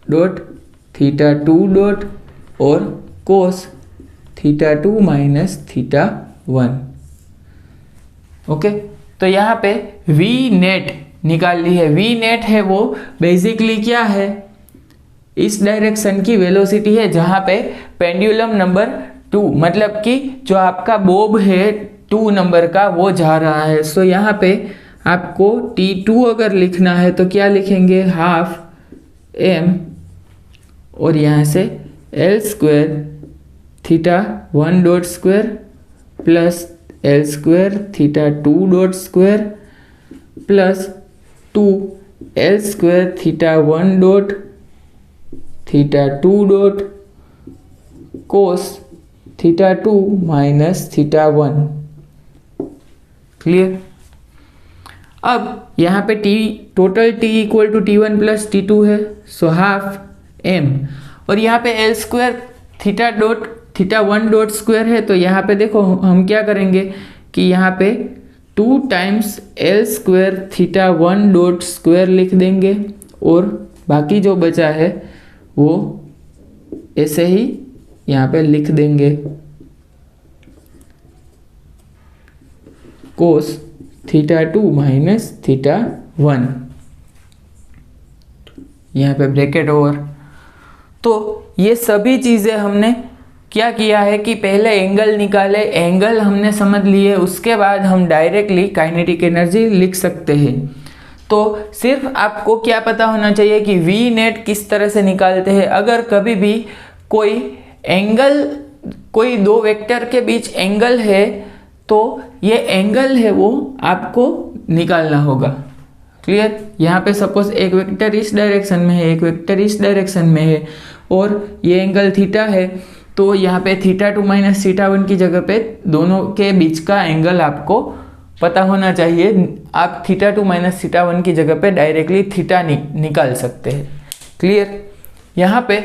[SPEAKER 1] डॉट θ2 डॉट और कोस θ2 माइनस θ1। ओके, तो यहाँ पे V नेट निकाल ली है। V नेट है वो बेसिकली क्या है, इस डायरेक्शन की वेलोसिटी है जहाँ पे पेंडुलम नंबर 2, मतलब कि जो आपका बोब है 2 नंबर का, वो जा रहा है। सो यहाँ पे आपको T2 अगर लिखना है तो क्या लिखेंगे, हाफ m और यहाँ से L square θ1 dot square plus L square θ2 dot square plus 2L square θ1 dot θ2 dot cos θ2 minus θ1। Clear? अब यहाँ पे total T equal to T1 plus T2 है, सो हाफ m, और यहाँ पे L स्क्वायर θ1 डॉट स्क्वायर है। तो यहाँ पे देखो हम क्या करेंगे कि यहाँ पे 2 times L square θ1 dot square लिख देंगे और बाकी जो बचा है वो ऐसे ही यहाँ पे लिख देंगे, कोस θ2 माइनस θ1, यहाँ पे ब्रैकेट ओवर। तो ये सभी चीज़ें हमने क्या किया है कि पहले एंगल निकाले, एंगल हमने समझ लिए, उसके बाद हम डायरेक्टली काइनेटिक एनर्जी लिख सकते हैं। तो सिर्फ आपको क्या पता होना चाहिए कि V नेट किस तरह से निकालते हैं। अगर कभी भी कोई एंगल, कोई दो वेक्टर के बीच एंगल है तो ये एंगल है वो आपको निकालना होगा। क्लियर? यहाँ पे सपोज एक वेक्टर इस डायरेक्शन में है, एक वेक्टर इस डायरेक्शन में है और ये एंगल थीटा है, तो यहाँ पे θ2 माइनस θ1 की जगह पे दोनों के बीच का एंगल आपको पता होना चाहिए। आप θ2 माइनस θ1 की जगह पे डायरेक्टली थीटा निकाल सकते हैं। क्लियर? यहाँ पे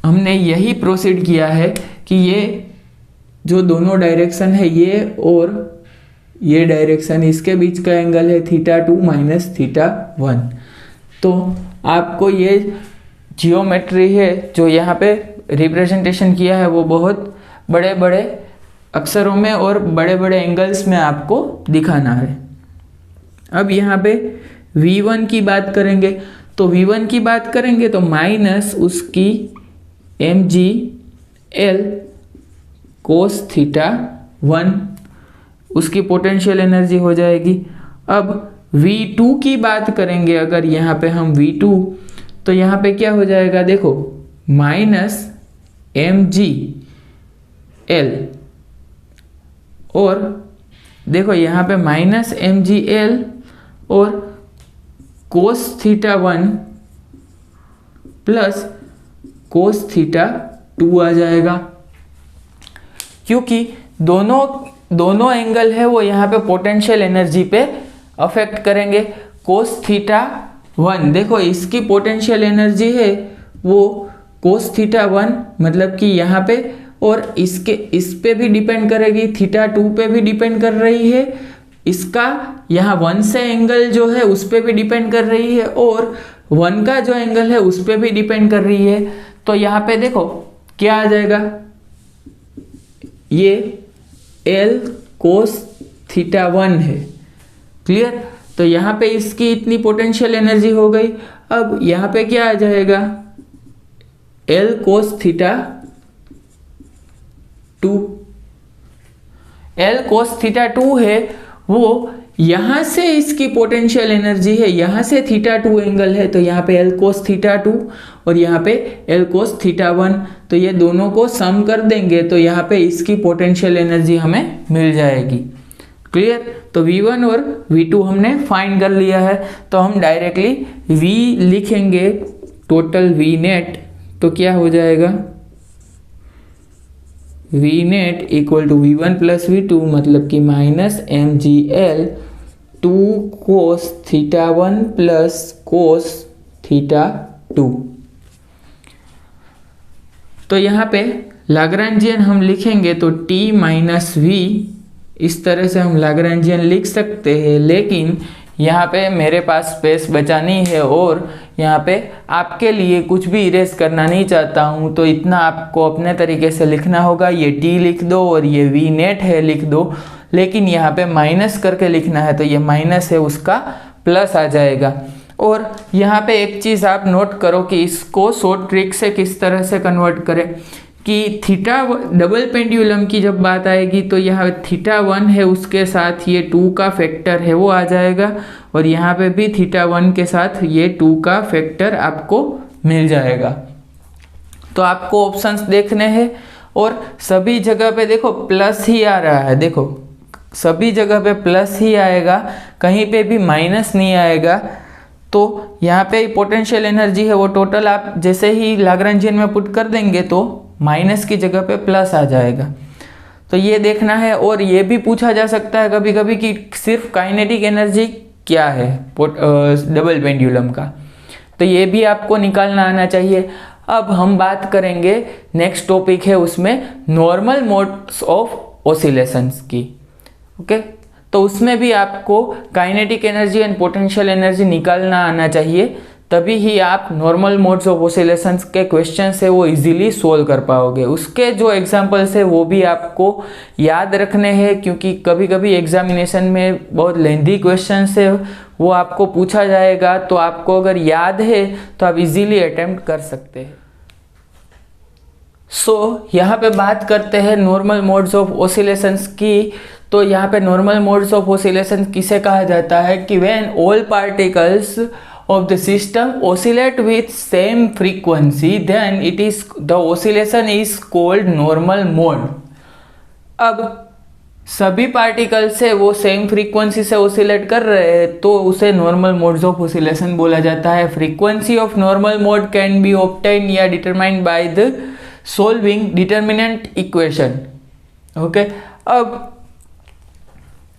[SPEAKER 1] हमने यही प्रोसीड किया है कि ये जो दोनों डायरेक्शन है, ये और ये डायरेक्शन, इसके बीच का एंगल है θ2 माइनस θ1। तो आपको ये जियोमेट्री है जो यहाँ पे रिप्रेजेंटेशन किया है वो बहुत बड़े बड़े अक्षरों में और बड़े बड़े एंगल्स में आपको दिखाना है। अब यहाँ पे V1 की बात करेंगे, तो V1 की बात करेंगे तो माइनस उसकी mgl कोस θ1 उसकी पोटेंशियल एनर्जी हो जाएगी। अब V2 की बात करेंगे, अगर यहाँ पे हम V2, तो यहाँ पे क्या हो जाएगा, देखो माइनस mgl, और देखो यहाँ पे माइनस mgl और कोस θ1 प्लस कोस θ2 आ जाएगा, क्योंकि दोनों एंगल है वो यहाँ पे पोटेंशियल एनर्जी पे अफेक्ट करेंगे। कोस थीटा 1, देखो इसकी पोटेंशियल एनर्जी है वो कोस थीटा 1 मतलब कि यहाँ पे, और इस पे भी डिपेंड करेगी, थीटा 2 पे भी डिपेंड कर रही है, इसका यहाँ 1 से एंगल जो है उस पे भी डिपेंड कर रही है, और 1 का जो एंगल है उस पे भी डिपेंड कर रही है। तो यहाँ पे देखो क्या आ जाएगा, ये L कोस थीटा 1 है। क्लियर? तो यहाँ पे इसकी इतनी पोटेंशियल एनर्जी हो गई। अब यहाँ पे क्या आ जाएगा, L कोस थीटा 2। L कोस थीटा 2 है, वो यहां से इसकी पोटेंशियल एनर्जी है, यहां से थीटा 2 एंगल है, तो यहाँ पे L कोस थीटा 2 और यहाँ पे L कोस थीटा 1, तो ये दोनों को सम कर देंगे तो यहाँ पे इसकी पोटेंशियल एनर्जी हमें मिल जाएगी। क्लियर? तो V1 और V2 हमने फाइंड कर लिया है, तो हम डायरेक्टली V लिखेंगे, टोटल V नेट, तो क्या हो जाएगा, V net equal to V1 plus V2 मतलब कि minus MGL 2 cos theta 1 plus cos theta 2। तो यहाँ पे लाग्रांजियन हम लिखेंगे तो T माइनस V, इस तरह से हम लाग्रांजियन लिख सकते हैं, लेकिन यहाँ पे मेरे पास स्पेस बचानी है और यहाँ पे आपके लिए कुछ भी इरेज करना नहीं चाहता हूँ, तो इतना आपको अपने तरीके से लिखना होगा। ये T लिख दो और ये V नेट है लिख दो, लेकिन यहाँ पे माइनस करके लिखना है, तो ये माइनस है उसका प्लस आ जाएगा। और यहाँ पे एक चीज़ आप नोट करो कि इसको शॉर्ट ट्रिक से किस तरह से कन्वर्ट करें, कि थीटा डबल पेंडुलम की जब बात आएगी तो यहाँ थीटा 1 है उसके साथ ये 2 का फैक्टर है वो आ जाएगा, और यहाँ पे भी थीटा 1 के साथ ये 2 का फैक्टर आपको मिल जाएगा। तो आपको ऑप्शंस देखने हैं और सभी जगह पे देखो प्लस ही आ रहा है, देखो सभी जगह पे प्लस ही आएगा, कहीं पे भी माइनस नहीं आएगा। तो यहाँ पे पोटेंशियल एनर्जी है वो टोटल आप जैसे ही लाग्रांजियन में पुट कर देंगे तो माइनस की जगह पे प्लस आ जाएगा। तो ये देखना है, और ये भी पूछा जा सकता है कभी कभी कि सिर्फ काइनेटिक एनर्जी क्या है डबल पेंडुलम का, तो ये भी आपको निकालना आना चाहिए। अब हम बात करेंगे, नेक्स्ट टॉपिक है उसमें नॉर्मल मोड्स ऑफ ऑसिलेशंस की। ओके, तो उसमें भी आपको kinetic energy and potential energy निकालना आना चाहिए, तभी ही आप नॉर्मल मोड्स ऑफ ऑसिलेशंस के क्वेश्चन है वो इजीली सोल्व कर पाओगे। उसके जो एग्जांपल्स है वो भी आपको याद रखने हैं, क्योंकि कभी कभी एग्जामिनेशन में बहुत लेंथी क्वेश्चन है वो आपको पूछा जाएगा, तो आपको अगर याद है तो आप इजीली अटेम्प्ट कर सकते हैं। यहाँ पे बात करते हैं नॉर्मल मोड्स ऑफ ऑसिलेशंस की। तो यहाँ पे नॉर्मल मोड्स ऑफ ऑसिलेशन किसे कहा जाता है कि when all particles of the system oscillate with same frequency, then the oscillation is called normal mode। अब सभी पार्टिकल्स से वो सेम फ्रीक्वेंसी से ओसिलेट कर रहे हैं तो उसे नॉर्मल मोड्स ऑफ ओसिलेशन बोला जाता है। Frequency of normal mode can be obtain या determined by the solving determinant equation. Okay, अब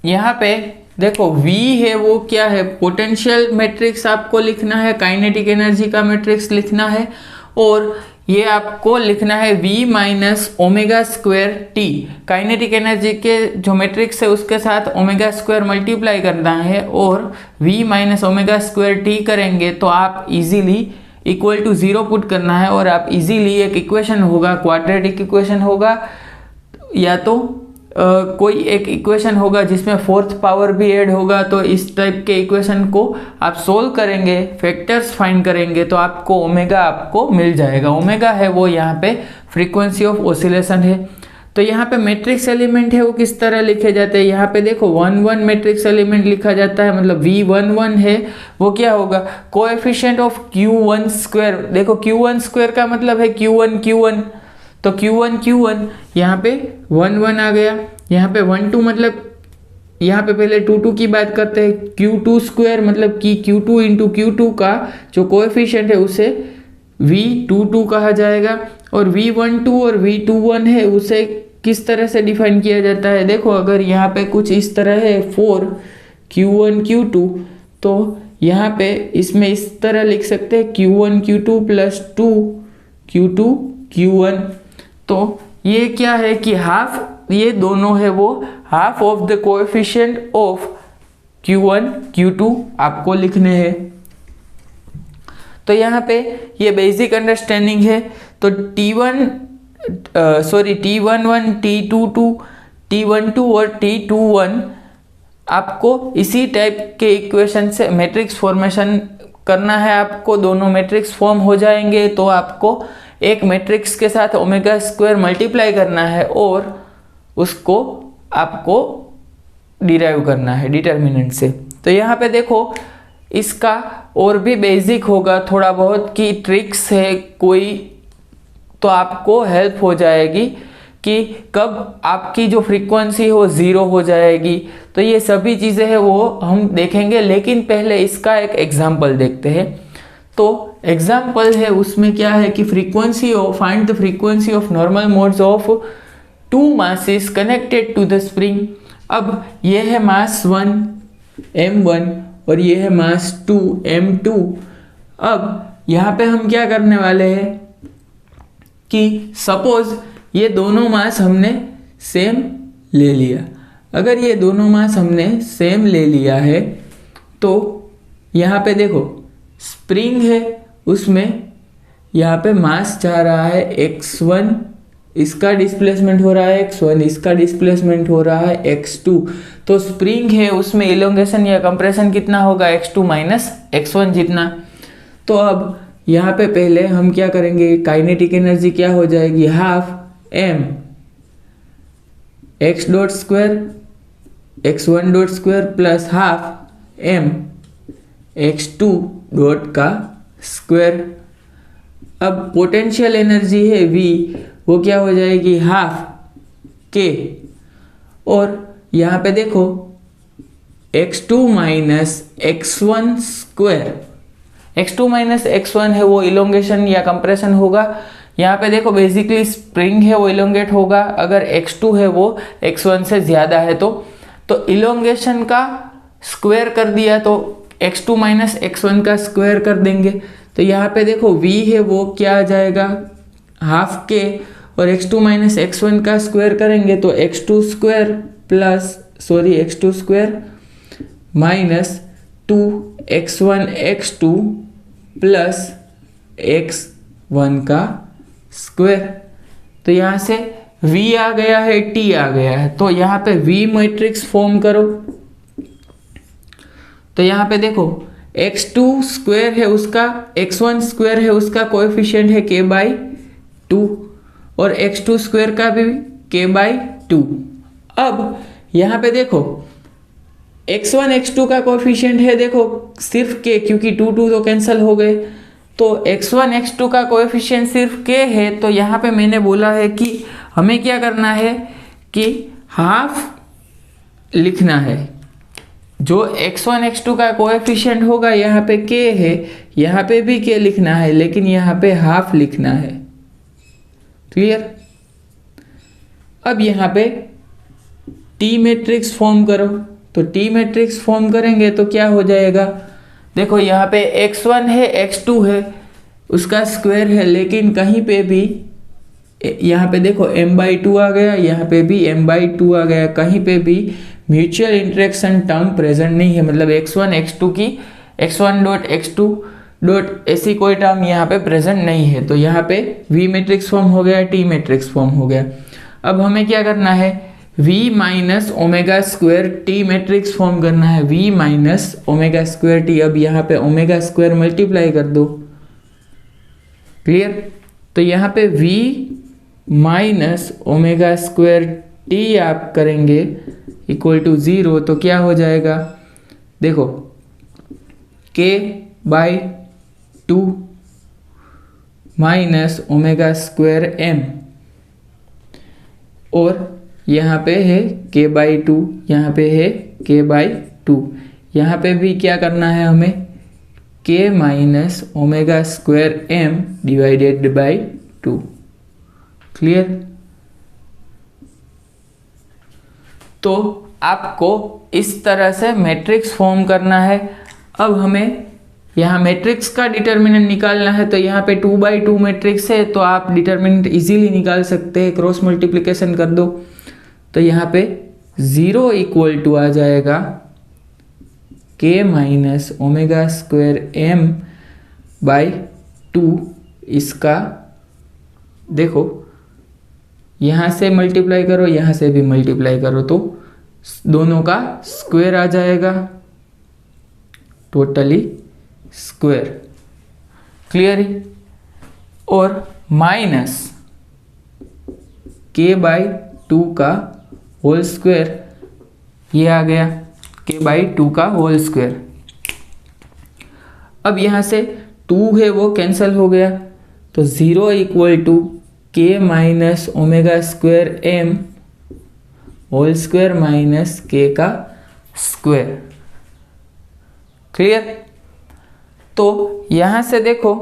[SPEAKER 1] यहाँ पे देखो V है वो क्या है, पोटेंशियल मैट्रिक्स आपको लिखना है, काइनेटिक एनर्जी का मैट्रिक्स लिखना है, और ये आपको लिखना है V minus omega square T. Kinetic energy के जो मैट्रिक्स है उसके साथ ओमेगा स्क्वायर मल्टीप्लाई करना है, और V minus omega square T करेंगे तो आप इजीली इक्वल टू 0 पुट करना है, और आप इजीली एक इक्वेशन होगा, क्वाड्रेटिक इक्वेशन होगा, या तो कोई एक इक्वेशन होगा जिसमें फोर्थ पावर भी ऐड होगा, तो इस टाइप के इक्वेशन को आप सोल्व करेंगे, फैक्टर्स फाइंड करेंगे तो आपको ओमेगा आपको मिल जाएगा। ओमेगा है वो यहाँ पे फ्रीक्वेंसी ऑफ ऑसिलेशन है। तो यहाँ पे मैट्रिक्स एलिमेंट है वो किस तरह लिखे जाते हैं, यहाँ पे देखो 1 1 मैट्रिक्स एलिमेंट लिखा जाता है, मतलब V11 है वो क्या होगा, कोएफिशिएंट ऑफ Q1 स्क्वायर। देखो Q1 स्क्वायर का मतलब है Q1, तो Q1 यहाँ पे 1 1 आ गया, यहाँ पे 1 2 मतलब यहाँ पे पहले 2 2 की बात करते हैं, Q2 स्क्वायर मतलब कि Q2 इंटू Q2 का जो कोएफिशिएंट है उसे V22 कहा जाएगा, और V12 और V21 है उसे किस तरह से डिफाइन किया जाता है। देखो अगर यहाँ पे कुछ इस तरह है 4 Q1 Q2, तो यहाँ पे इसमें इस तरह लिख सकते हैं Q1 Q2 plus 2 Q2 Q1। तो ये क्या है कि हाफ, ये दोनों है वो half of the coefficient of Q1 Q2 आपको लिखने हैं। तो यहाँ पे ये बेसिक अंडरस्टैंडिंग है। तो T11, T22, T12 और T21 आपको इसी टाइप के इक्वेशन से मैट्रिक्स फॉर्मेशन करना है। आपको दोनों मैट्रिक्स फॉर्म हो जाएंगे तो आपको एक मैट्रिक्स के साथ ओमेगा स्क्वायर मल्टीप्लाई करना है और उसको आपको डिराइव करना है डिटर्मिनेंट से। तो यहाँ पे देखो इसका और भी बेसिक होगा थोड़ा बहुत कि ट्रिक्स है कोई, तो आपको हेल्प हो जाएगी कि कब आपकी जो फ्रीक्वेंसी हो ज़ीरो हो जाएगी। तो ये सभी चीज़ें हैं वो हम देखेंगे, लेकिन पहले इसका एक एग्जाम्पल देखते हैं। तो एग्जाम्पल है उसमें क्या है कि frequency of, find the frequency of normal modes of two masses connected to the spring. अब ये है मास 1 m1 और ये है मास 2 m2। अब यहाँ पे हम क्या करने वाले हैं कि सपोज ये दोनों मास हमने सेम ले लिया। अगर ये दोनों मास हमने सेम ले लिया है तो यहाँ पे देखो स्प्रिंग है, उसमें यहाँ पे मास जा रहा है x1, इसका डिस्प्लेसमेंट हो रहा है x1, इसका डिस्प्लेसमेंट हो रहा है x2। तो स्प्रिंग है उसमें इलोंगेशन या कंप्रेशन कितना होगा x2 माइनस x1 जितना। तो अब यहाँ पे पहले हम क्या करेंगे, काइनेटिक एनर्जी क्या हो जाएगी, half m x dot square x1 dot square plus half m x2 dot का स्क्वायर। अब पोटेंशियल एनर्जी है v, वो क्या हो जाएगी हाफ k, और यहाँ पे देखो x2 minus x1 square, x2 minus x1 है वो इलोंगेशन या कंप्रेशन होगा। यहाँ पे देखो बेसिकली स्प्रिंग है वो इलोंगेट होगा अगर x2 है वो x1 से ज़्यादा है तो इलोंगेशन का स्क्वायर कर दिया तो x2 माइनस x1 का स्क्वायर कर देंगे। तो यहाँ पे देखो v है वो क्या आ जाएगा हाफ k, और x2 माइनस x1 का स्क्वायर करेंगे तो x2 square plus x2 square minus 2x1 x2 plus x1 का स्क्वायर। तो यहाँ से v आ गया है, t आ गया है, तो यहाँ पे v मैट्रिक्स फॉर्म करो। तो यहाँ पे देखो x2 स्क्वायर है उसका, x1 स्क्वायर है उसका कोएफिशिएंट है k/2 और x2 स्क्वायर का भी k/2। अब यहाँ पे देखो x1 x2 का कोएफिशिएंट है देखो सिर्फ k, क्योंकि 2 2 तो कैंसिल हो गए, तो x1 x2 का कोएफिशिएंट सिर्फ k है। तो यहाँ पे मैंने बोला है कि हमें क्या करना है कि हाफ लिखना है। जो x1 x2 का कोएफिशिएंट होगा यहाँ पे k है, यहाँ पे भी k लिखना है, लेकिन यहाँ पे हाफ लिखना है। क्लियर? अब यहाँ पे t मैट्रिक्स फॉर्म करो। तो t मैट्रिक्स फॉर्म करेंगे तो क्या हो जाएगा, देखो यहाँ पे x1 है x2 है उसका स्क्वायर है, लेकिन कहीं पे भी यहाँ पे देखो m/2 आ गया, यहाँ पे भी m/2 आ गया, कहीं पे भी म्यूचुअल इंटरेक्शन टर्म प्रेजेंट नहीं है। मतलब x1 x2 की x1 डॉट x2 डॉट ऐसी कोई टर्म यहाँ पे प्रेजेंट नहीं है। तो यहाँ पे v मैट्रिक्स फॉर्म हो गया, t मैट्रिक्स फॉर्म हो गया। अब हमें क्या करना है, v minus omega square t matrix form करना है, v minus omega square t। अब यहाँ पे ओमेगा स्क्वायर मल्टीप्लाई कर दो। क्लियर? तो यहाँ पे v minus omega square t आप करेंगे इक्वल टू 0, तो क्या हो जाएगा, देखो k/2 minus omega square m, और यहाँ पे है k/2, यहाँ पे है k/2, यहाँ पे भी क्या करना है हमें, k minus omega square m divided by 2। Clear? तो आपको इस तरह से मैट्रिक्स फॉर्म करना है। अब हमें यहाँ मैट्रिक्स का डिटर्मिनेंट निकालना है, तो यहाँ पे 2/2 मैट्रिक्स है, तो आप डिटर्मिनेंट इजीली निकाल सकते हैं, क्रॉस मल्टीप्लिकेशन कर दो। तो यहाँ पे 0 इक्वल टू आ जाएगा k minus omega square m by 2। इसका देखो यहाँ से मल्टीप्लाई करो, यहाँ से भी मल्टीप्लाई करो, तो दोनों का स्क्वायर आ जाएगा, टोटली स्क्वायर। क्लियर है? और माइनस k बाई 2 का होल स्क्वायर, ये आ गया k बाई 2 का होल स्क्वायर। अब यहाँ से 2 है वो कैंसिल हो गया, तो 0 equal to k minus omega square m whole square minus k का स्क्वायर। क्लियर? तो यहां से देखो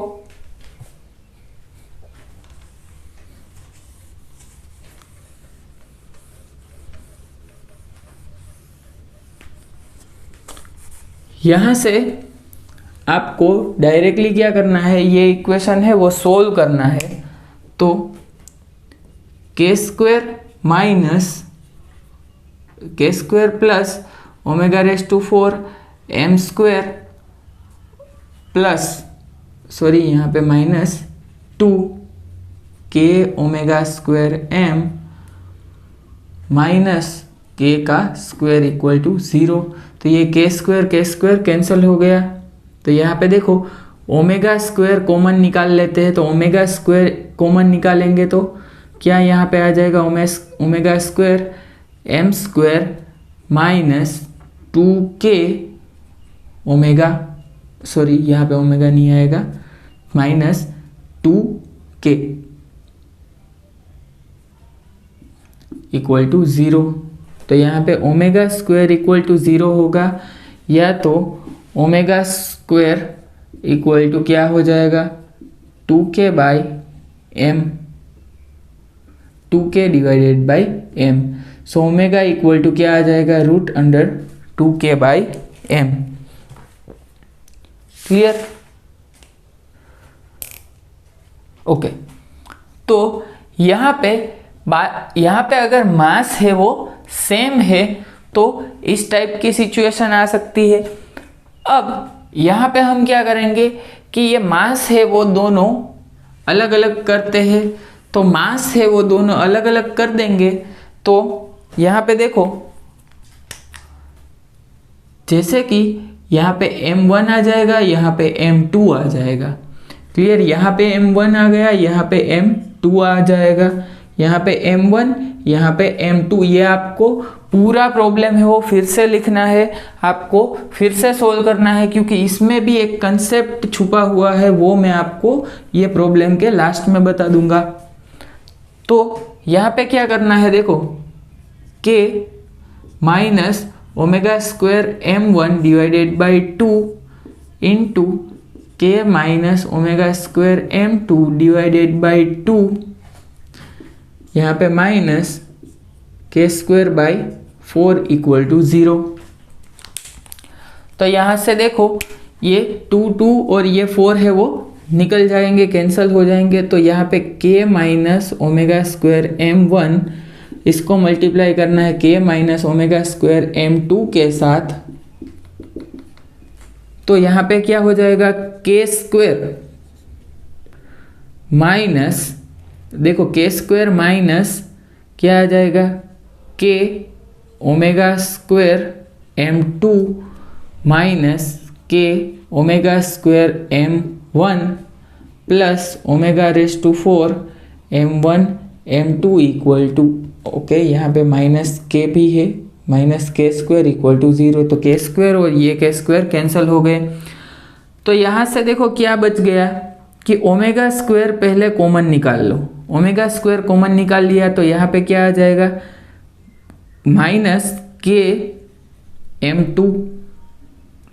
[SPEAKER 1] यहां से आपको डायरेक्टली क्या करना है, ये इक्वेशन है वो सोल्व करना है। तो k square minus k square plus omega raise to 4 m square plus यहाँ पे minus 2 k omega square m minus k का स्क्वायर इक्वल टू 0। तो ये k स्क्वायर कैंसिल हो गया। तो यहाँ पे देखो ओमेगा स्क्वायर कॉमन निकाल लेते हैं, तो ओमेगा स्क्वायर कॉमन निकालेंगे तो क्या यहाँ पे आ जाएगा, omega square m square minus 2k omega, यहाँ पे ओमेगा नहीं आएगा, माइनस 2k इक्वल टू 0। तो यहाँ पे ओमेगा स्क्वायर इक्वल टू 0 होगा, या तो ओमेगा स्क्वायर इक्वल टू क्या हो जाएगा, 2k by m, 2k divided by m। So omega equal to क्या आ जाएगा, root under 2k by m। Clear? Okay. तो यहाँ पे अगर मास है वो सेम है तो इस टाइप की सिचुएशन आ सकती है। अब यहाँ पे हम क्या करेंगे कि ये मास है वो दोनों अलग अलग करते हैं, तो मास है वो दोनों अलग अलग कर देंगे। तो यहाँ पे देखो जैसे कि यहाँ पे m1 आ जाएगा, यहाँ पे m2 आ जाएगा। क्लियर? यहाँ पे m1 आ गया, यहाँ पे m2 आ जाएगा, यहाँ पे m1, यहाँ पे m2। ये आपको पूरा प्रॉब्लम है वो फिर से लिखना है, आपको फिर से सोल्व करना है, क्योंकि इसमें भी एक कंसेप्ट छुपा हुआ है, वो मैं आपको ये प्रॉब्लम के लास्ट में बता दूंगा। तो यहाँ पे क्या करना है, देखो k minus omega square m1 divided by 2 into k minus omega square m2 divided by 2, यहाँ पे minus k square by 4 equal to 0। तो यहाँ से देखो ये 2 और ये 4 है वो निकल जाएंगे, कैंसल हो जाएंगे। तो यहाँ पे k minus omega square m1, इसको मल्टीप्लाई करना है k minus omega square m2 के साथ। तो यहाँ पे क्या हो जाएगा, k स्क्वायर माइनस, देखो k स्क्वायर माइनस क्या आ जाएगा, k omega square m2 minus k omega square m1 plus omega raise to 4 m1 m2 equal to, okay यहाँ पे माइनस k भी है, minus k square equal to 0। तो k square और ये k स्क्वायर कैंसिल हो गए। तो यहाँ से देखो क्या बच गया कि ओमेगा स्क्वायर पहले कॉमन निकाल लो। ओमेगा स्क्वायर कॉमन निकाल लिया तो यहाँ पे क्या आ जाएगा, minus k m2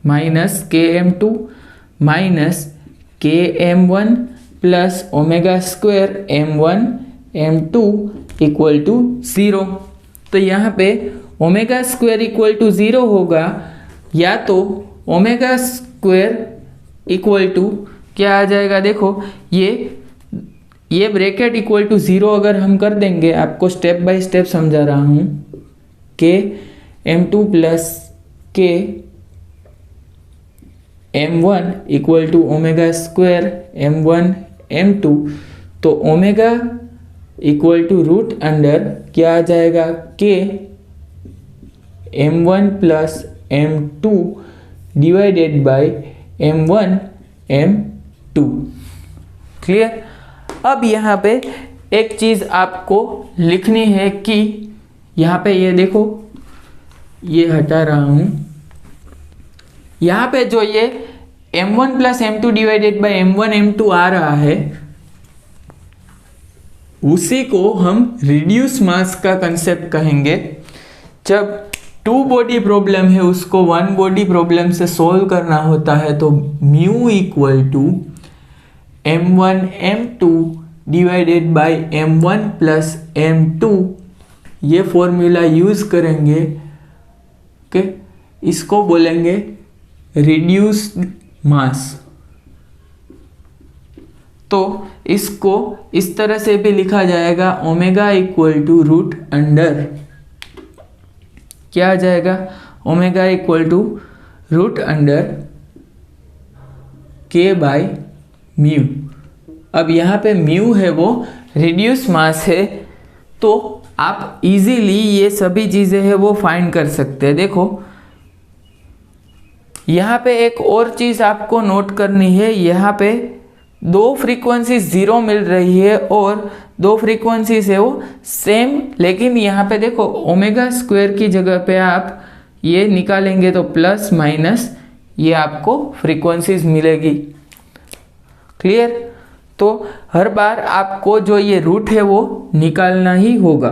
[SPEAKER 1] minus k m2 minus k m1 plus omega square m1 m2 equal to 0। तो यहाँ पे ओमेगा स्क्वायर इक्वल टू 0 होगा, या तो ओमेगा स्क्वायर इक्वल टू क्या आ जाएगा, देखो ये ब्रैकेट इक्वल टू 0 अगर हम कर देंगे, आपको स्टेप बाय स्टेप समझा रहा हूँ, के m2 प्लस के m1 equal to omega square m1 m2, तो omega equal to root under क्या आ जाएगा, के m1 plus m2 divided by m1 m2। Clear. अब यहाँ पे एक चीज़ आपको लिखनी है कि यहाँ पे ये देखो, ये हटा रहा हूँ, यहाँ पे जो ये m1 plus m2 divided by m1 m2 आ रहा है, उसी को हम रिड्यूस मास का कंसेप्ट कहेंगे। जब 2 बॉडी प्रॉब्लम है उसको 1 बॉडी प्रॉब्लम से सॉल्व करना होता है, तो mu equal to m1 m2 divided by m1 plus m2, ये फॉर्मूला यूज करेंगे। ओके, इसको बोलेंगे रिड्यूस्ड मास। तो इसको इस तरह से भी लिखा जाएगा, omega equal to root under क्या आ जाएगा, omega equal to root under k by mu. अब यहाँ पे म्यू है वो रिड्यूस मास है, तो आप इजीली ये सभी चीज़ें हैं वो फाइंड कर सकते हैं। देखो यहाँ पे एक और चीज़ आपको नोट करनी है, यहाँ पे 2 फ्रीक्वेंसी 0 मिल रही है और 2 फ्रीक्वेंसीज है वो सेम, लेकिन यहाँ पे देखो ओमेगा स्क्वायर की जगह पे आप ये निकालेंगे तो प्लस माइनस ये आपको फ्रीक्वेंसीज मिलेगी। क्लियर। तो हर बार आपको जो ये रूट है वो निकालना ही होगा,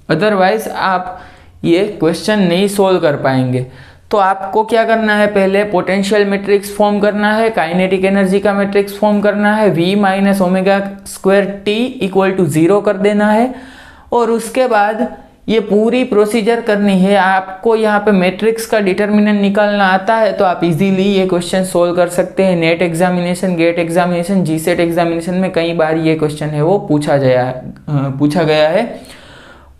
[SPEAKER 1] अदरवाइज आप ये क्वेश्चन नहीं सॉल्व कर पाएंगे। तो आपको क्या करना है, पहले पोटेंशियल मैट्रिक्स फॉर्म करना है, काइनेटिक एनर्जी का मैट्रिक्स फॉर्म करना है, v minus omega square t equal to 0 कर देना है, और उसके बाद ये पूरी प्रोसीजर करनी है। आपको यहाँ पे मैट्रिक्स का डिटर्मिनेंट निकालना आता है तो आप इजीली ये क्वेश्चन सोल्व कर सकते हैं। NET examination, GATE examination, GSET examination में कई बार ये क्वेश्चन है वो पूछा गया है।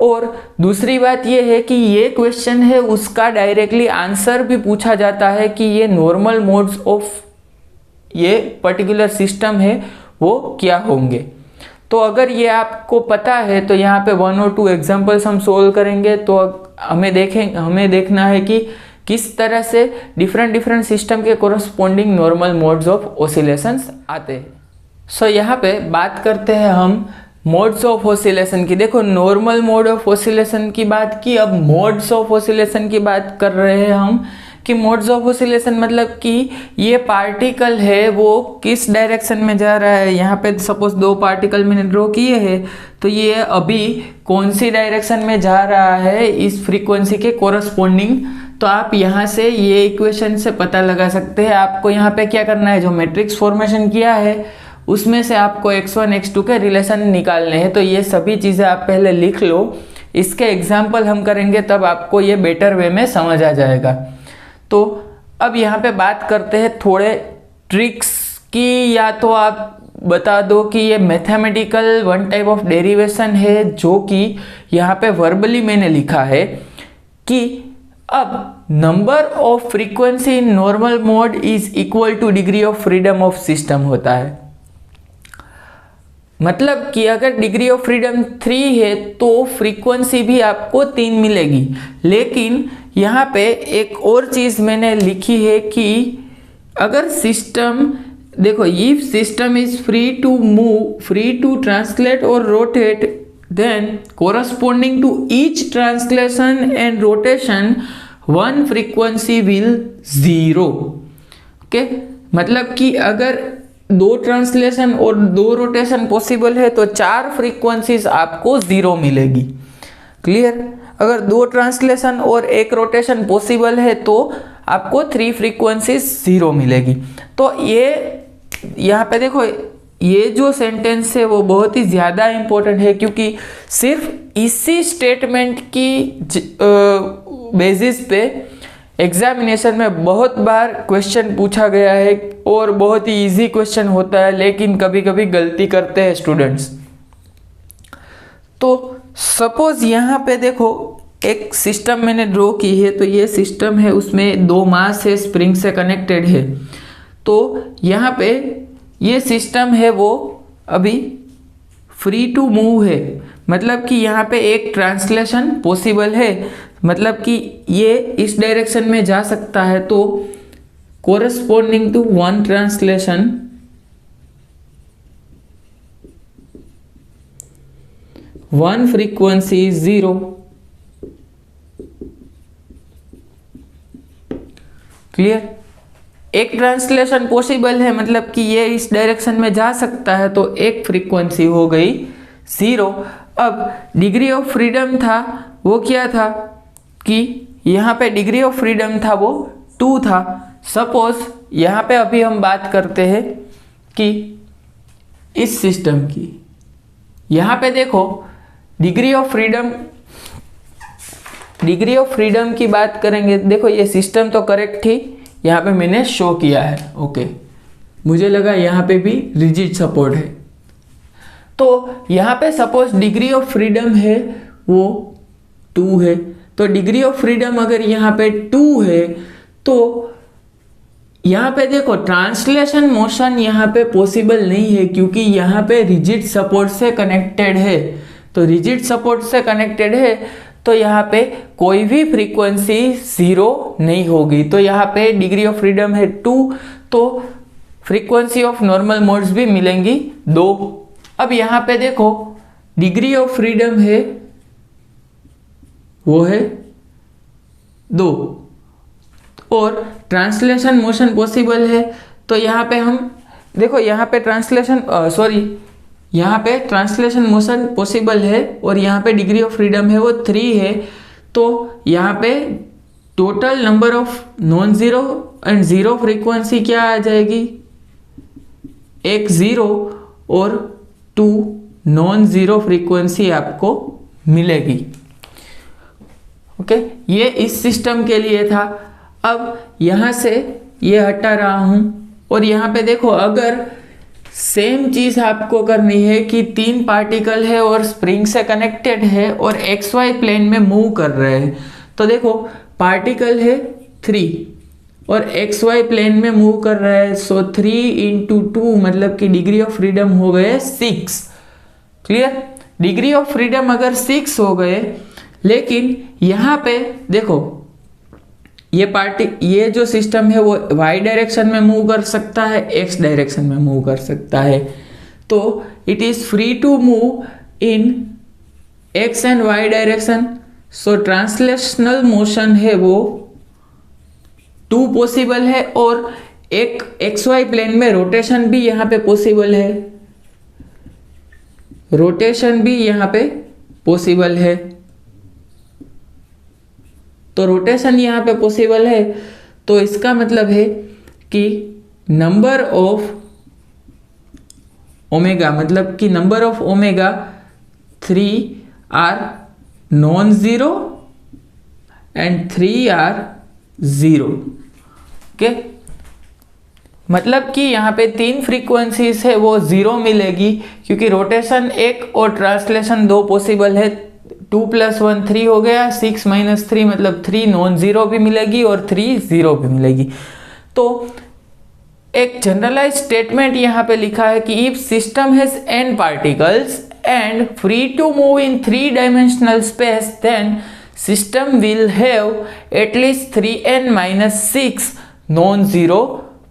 [SPEAKER 1] और दूसरी बात ये है कि ये क्वेश्चन है उसका डायरेक्टली आंसर भी पूछा जाता है कि ये नॉर्मल मोड्स ऑफ ये पर्टिकुलर सिस्टम है वो क्या होंगे। तो अगर ये आपको पता है तो यहाँ पे 1 और 2 एग्जांपल्स हम सोल्व करेंगे, तो हमें देखना है कि किस तरह से डिफरेंट सिस्टम के corresponding normal modes of oscillations आते हैं। सो यहाँ पे बात करते हैं हम मोड्स ऑफ ऑसिलेशन की। देखो नॉर्मल मोड ऑफ ऑसिलेशन की बात की, अब मोड्स ऑफ ऑसिलेशन की बात कर रहे हैं हम कि मोड्स ऑफ ऑसिलेशन मतलब कि ये पार्टिकल है वो किस डायरेक्शन में जा रहा है। यहाँ पे सपोज 2 पार्टिकल मैंने ड्रॉ किए हैं, तो ये अभी कौन सी डायरेक्शन में जा रहा है इस फ्रीक्वेंसी के कोरस्पोंडिंग। तो आप यहाँ से ये इक्वेशन से पता लगा सकते हैं। आपको यहाँ पे क्या करना है, जो मैट्रिक्स फॉर्मेशन किया है उसमें से आपको x1 x2 के रिलेशन निकालने हैं। तो ये सभी चीज़ें आप पहले लिख लो, इसके एग्जाम्पल हम करेंगे तब आपको ये बेटर वे में समझ आ जाएगा। तो अब यहाँ पे बात करते हैं थोड़े ट्रिक्स की, या तो आप बता दो कि ये mathematical one type of derivation है जो कि यहाँ पे वर्बली मैंने लिखा है कि अब number of frequency in normal mode is equal two degree of freedom of system होता है। मतलब कि अगर डिग्री ऑफ फ्रीडम 3 है तो फ्रीक्वेंसी भी आपको 3 मिलेगी। लेकिन यहाँ पे एक और चीज़ मैंने लिखी है कि अगर सिस्टम, देखो if system is free to move, free to translate और rotate, then corresponding to each translation and rotation one frequency will 0। Okay, मतलब कि अगर 2 ट्रांसलेशन और 2 रोटेशन पॉसिबल है तो 4 फ्रीक्वेंसीज आपको 0 मिलेगी। क्लियर। अगर 2 ट्रांसलेशन और 1 रोटेशन पॉसिबल है तो आपको 3 फ्रीक्वेंसीज 0 मिलेगी। तो ये यहाँ पे देखो ये जो सेंटेंस है वो बहुत ही ज़्यादा इम्पोर्टेंट है, क्योंकि सिर्फ इसी स्टेटमेंट की बेसिस पे एग्जामिनेशन में बहुत बार क्वेश्चन पूछा गया है और बहुत ही इजी क्वेश्चन होता है, लेकिन कभी कभी गलती करते हैं स्टूडेंट्स। तो सपोज यहाँ पे देखो एक सिस्टम मैंने ड्रॉ की है, तो ये सिस्टम है, उसमें 2 मास है, स्प्रिंग से कनेक्टेड है। तो यहाँ पे ये सिस्टम है वो अभी फ्री टू मूव है, मतलब कि यहाँ पे एक ट्रांसलेशन पॉसिबल है, मतलब कि ये इस डायरेक्शन में जा सकता है। तो corresponding to 1 translation, 1 frequency is 0। Clear? एक ट्रांसलेशन पॉसिबल है, मतलब कि ये इस डायरेक्शन में जा सकता है, तो एक फ्रीक्वेंसी हो गई 0। अब डिग्री ऑफ फ्रीडम था वो क्या था कि यहाँ पे डिग्री ऑफ फ्रीडम था वो 2 था। सपोज यहाँ पे अभी हम बात करते हैं कि इस सिस्टम की, यहाँ पे देखो डिग्री ऑफ फ्रीडम की बात करेंगे। देखो ये सिस्टम तो करेक्ट थी, यहाँ पे मैंने शो किया है, ओके। मुझे लगा यहाँ पे भी रिजिड सपोर्ट है। तो यहाँ पे सपोज डिग्री ऑफ फ्रीडम है वो 2 है, तो डिग्री ऑफ फ्रीडम अगर यहाँ पे 2 है तो यहाँ पे देखो ट्रांसलेशन मोशन यहाँ पे पॉसिबल नहीं है, क्योंकि यहाँ पे रिजिड सपोर्ट से कनेक्टेड है। तो रिजिड सपोर्ट से कनेक्टेड है तो यहाँ पे कोई भी फ्रीक्वेंसी 0 नहीं होगी। तो यहाँ पे डिग्री ऑफ फ्रीडम है 2, तो फ्रीक्वेंसी ऑफ नॉर्मल मोड्स भी मिलेंगी 2। अब यहाँ पे देखो डिग्री ऑफ फ्रीडम है वो है 2 और ट्रांसलेशन मोशन पॉसिबल है। तो यहाँ पे हम देखो यहाँ पे यहाँ पे ट्रांसलेशन मोशन पॉसिबल है और यहाँ पे डिग्री ऑफ फ्रीडम है वो 3 है। तो यहाँ पे total number of non zero and zero frequency क्या आ जाएगी, एक 0 और 2 नॉन जीरो फ्रीक्वेंसी आपको मिलेगी। ओके, ये इस सिस्टम के लिए था। अब यहाँ से ये हटा रहा हूँ और यहाँ पे देखो अगर सेम चीज आपको करनी है कि 3 पार्टिकल है और स्प्रिंग से कनेक्टेड है और एक्स वाई प्लेन में मूव कर रहे हैं, तो देखो पार्टिकल है 3 और एक्स वाई प्लेन में मूव कर रहा है। सो 3 × 2 मतलब कि डिग्री ऑफ फ्रीडम हो गए 6। क्लियर? डिग्री ऑफ फ्रीडम अगर 6 हो गए, लेकिन यहाँ पे देखो ये जो सिस्टम है वो y डायरेक्शन में मूव कर सकता है, x डायरेक्शन में मूव कर सकता है। तो it is free to move in x and y direction. So translational motion है वो 2 पॉसिबल है और एक xy प्लेन में रोटेशन भी यहाँ पे पॉसिबल है, रोटेशन भी यहाँ पे पॉसिबल है। तो रोटेशन यहाँ पे पॉसिबल है, तो इसका मतलब है कि नंबर ऑफ ओमेगा, मतलब कि number of omega 3 are non zero and 3 are 0। Okay, मतलब कि यहाँ पे 3 फ्रीक्वेंसीज है वो 0 मिलेगी, क्योंकि रोटेशन 1 और ट्रांसलेशन 2 पॉसिबल है। 2 + 1 3 हो गया, 6 - 3 मतलब 3 नॉन जीरो भी मिलेगी और 3 0 भी मिलेगी। तो एक जनरलाइज स्टेटमेंट यहाँ पे लिखा है कि if system has n particles and free to move in 3 dimensional space, then system will have at least 3n - 6 non zero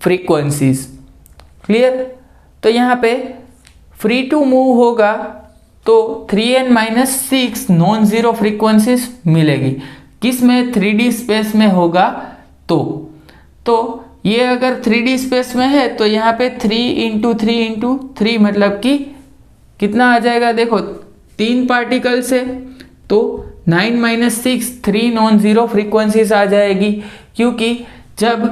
[SPEAKER 1] frequencies. Clear? तो यहाँ पे फ्री टू मूव होगा तो 3n - 6 नॉन जीरो फ्रीक्वेंसीज मिलेगी। किस में? 3D स्पेस में होगा। तो ये अगर 3D स्पेस में है तो यहाँ पे 3 × 3 × 3 मतलब कि कितना आ जाएगा, देखो 3 पार्टिकल से तो 9 - 6 3 नॉन जीरो फ्रीक्वेंसीज आ जाएगी, क्योंकि जब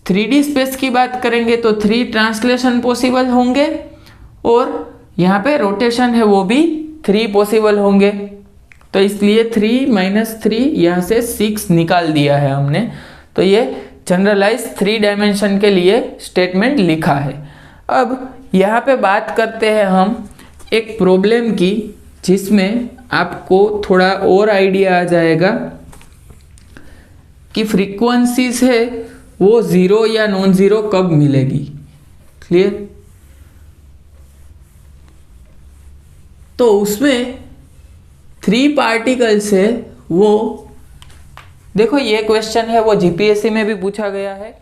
[SPEAKER 1] 3D स्पेस की बात करेंगे तो 3 ट्रांसलेशन पॉसिबल होंगे और यहाँ पे रोटेशन है वो भी 3 पॉसिबल होंगे। तो इसलिए 3 माइनस 3 यहाँ से 6 निकाल दिया है हमने। तो ये जनरलाइज 3 डायमेंशन के लिए स्टेटमेंट लिखा है। अब यहाँ पे बात करते हैं हम एक प्रॉब्लम की, जिसमें आपको थोड़ा और आइडिया आ जाएगा कि फ्रीक्वेंसीज है वो ज़ीरो या नॉन ज़ीरो कब मिलेगी। क्लियर? तो उसमें 3 पार्टिकल्स है वो, देखो ये क्वेश्चन है वो जीपीएससी में भी पूछा गया है।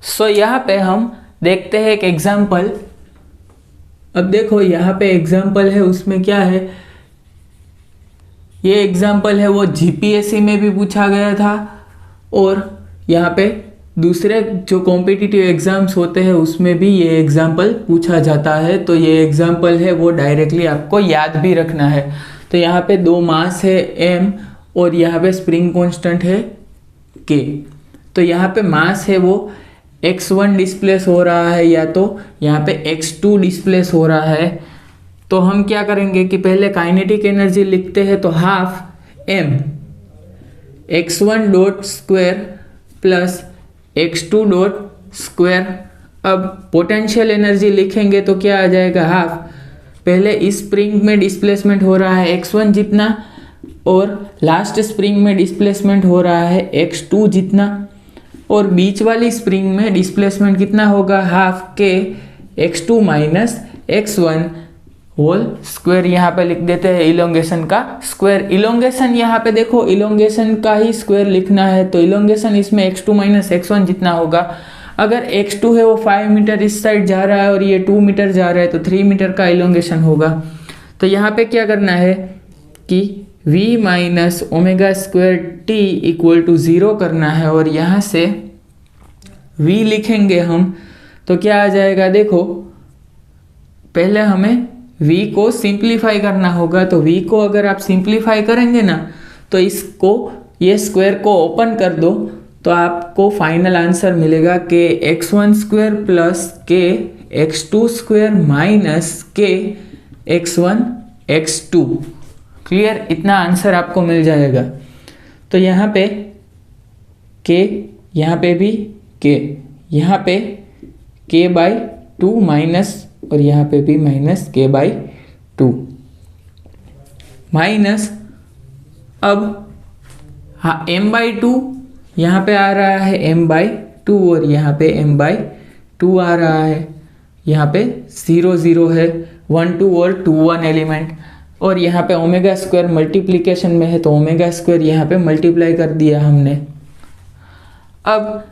[SPEAKER 1] सो यहाँ पे हम देखते हैं एक एग्जाम्पल। अब देखो यहाँ पे एग्जाम्पल है, उसमें क्या है, ये एग्जाम्पल है वो जीपीएससी में भी पूछा गया था और यहाँ पे दूसरे जो कॉम्पिटिटिव एग्जाम्स होते हैं उसमें भी ये एग्जाम्पल पूछा जाता है। तो ये एग्जाम्पल है वो डायरेक्टली आपको याद भी रखना है। तो यहाँ पे 2 मास है m और यहाँ पे स्प्रिंग कांस्टेंट है k। तो यहाँ पे मास है वो x1 डिस्प्लेस हो रहा है या तो यहाँ पे x2 डिस्प्लेस हो रहा है। तो हम क्या करेंगे कि पहले काइनेटिक एनर्जी लिखते हैं, तो half m x1 dot square plus x2 dot square. अब पोटेंशियल एनर्जी लिखेंगे तो क्या आ जाएगा, हाफ, पहले इस स्प्रिंग में डिस्प्लेसमेंट हो रहा है x1 जितना और लास्ट स्प्रिंग में डिस्प्लेसमेंट हो रहा है x2 जितना, और बीच वाली स्प्रिंग में डिस्प्लेसमेंट कितना होगा, हाफ के x2 minus x1 whole square. यहाँ पे लिख देते हैं इलोंगेशन का स्क्वायर। इलोंगेशन यहाँ पे देखो इलोंगेशन का ही स्क्वायर लिखना है, तो इलोंगेशन इसमें x2 माइनस x1 जितना होगा। अगर x2 है वो 5 मीटर इस साइड जा रहा है और ये 2 मीटर जा रहा है तो 3 मीटर का इलोंगेशन होगा। तो यहाँ पे क्या करना है कि v minus omega square t equal to 0 करना है और यहाँ से v लिखेंगे हम तो क्या आ जाएगा, देखो पहले हमें v को सिंप्लीफाई करना होगा। तो v को अगर आप सिंप्लीफाई करेंगे ना तो इसको ये स्क्वायर को ओपन कर दो तो आपको फाइनल आंसर मिलेगा के x1 स्क्वायर प्लस के x2 स्क्वायर माइनस के x1 x2। क्लियर? इतना आंसर आपको मिल जाएगा। तो यहाँ पे k, यहाँ पे भी k, यहाँ पे k बाई 2 माइनस और यहाँ पे भी माइनस k बाई 2 माइनस, अब हाँ m बाई 2 यहाँ पे आ रहा है m बाई 2 और यहाँ पे m बाई 2 आ रहा है। यहाँ पे 0 0 है, 1 2 और 2 1 एलिमेंट, और यहाँ पे ओमेगा स्क्वायर मल्टीप्लिकेशन में है तो ओमेगा स्क्वायर यहाँ पे मल्टीप्लाई कर दिया हमने। अब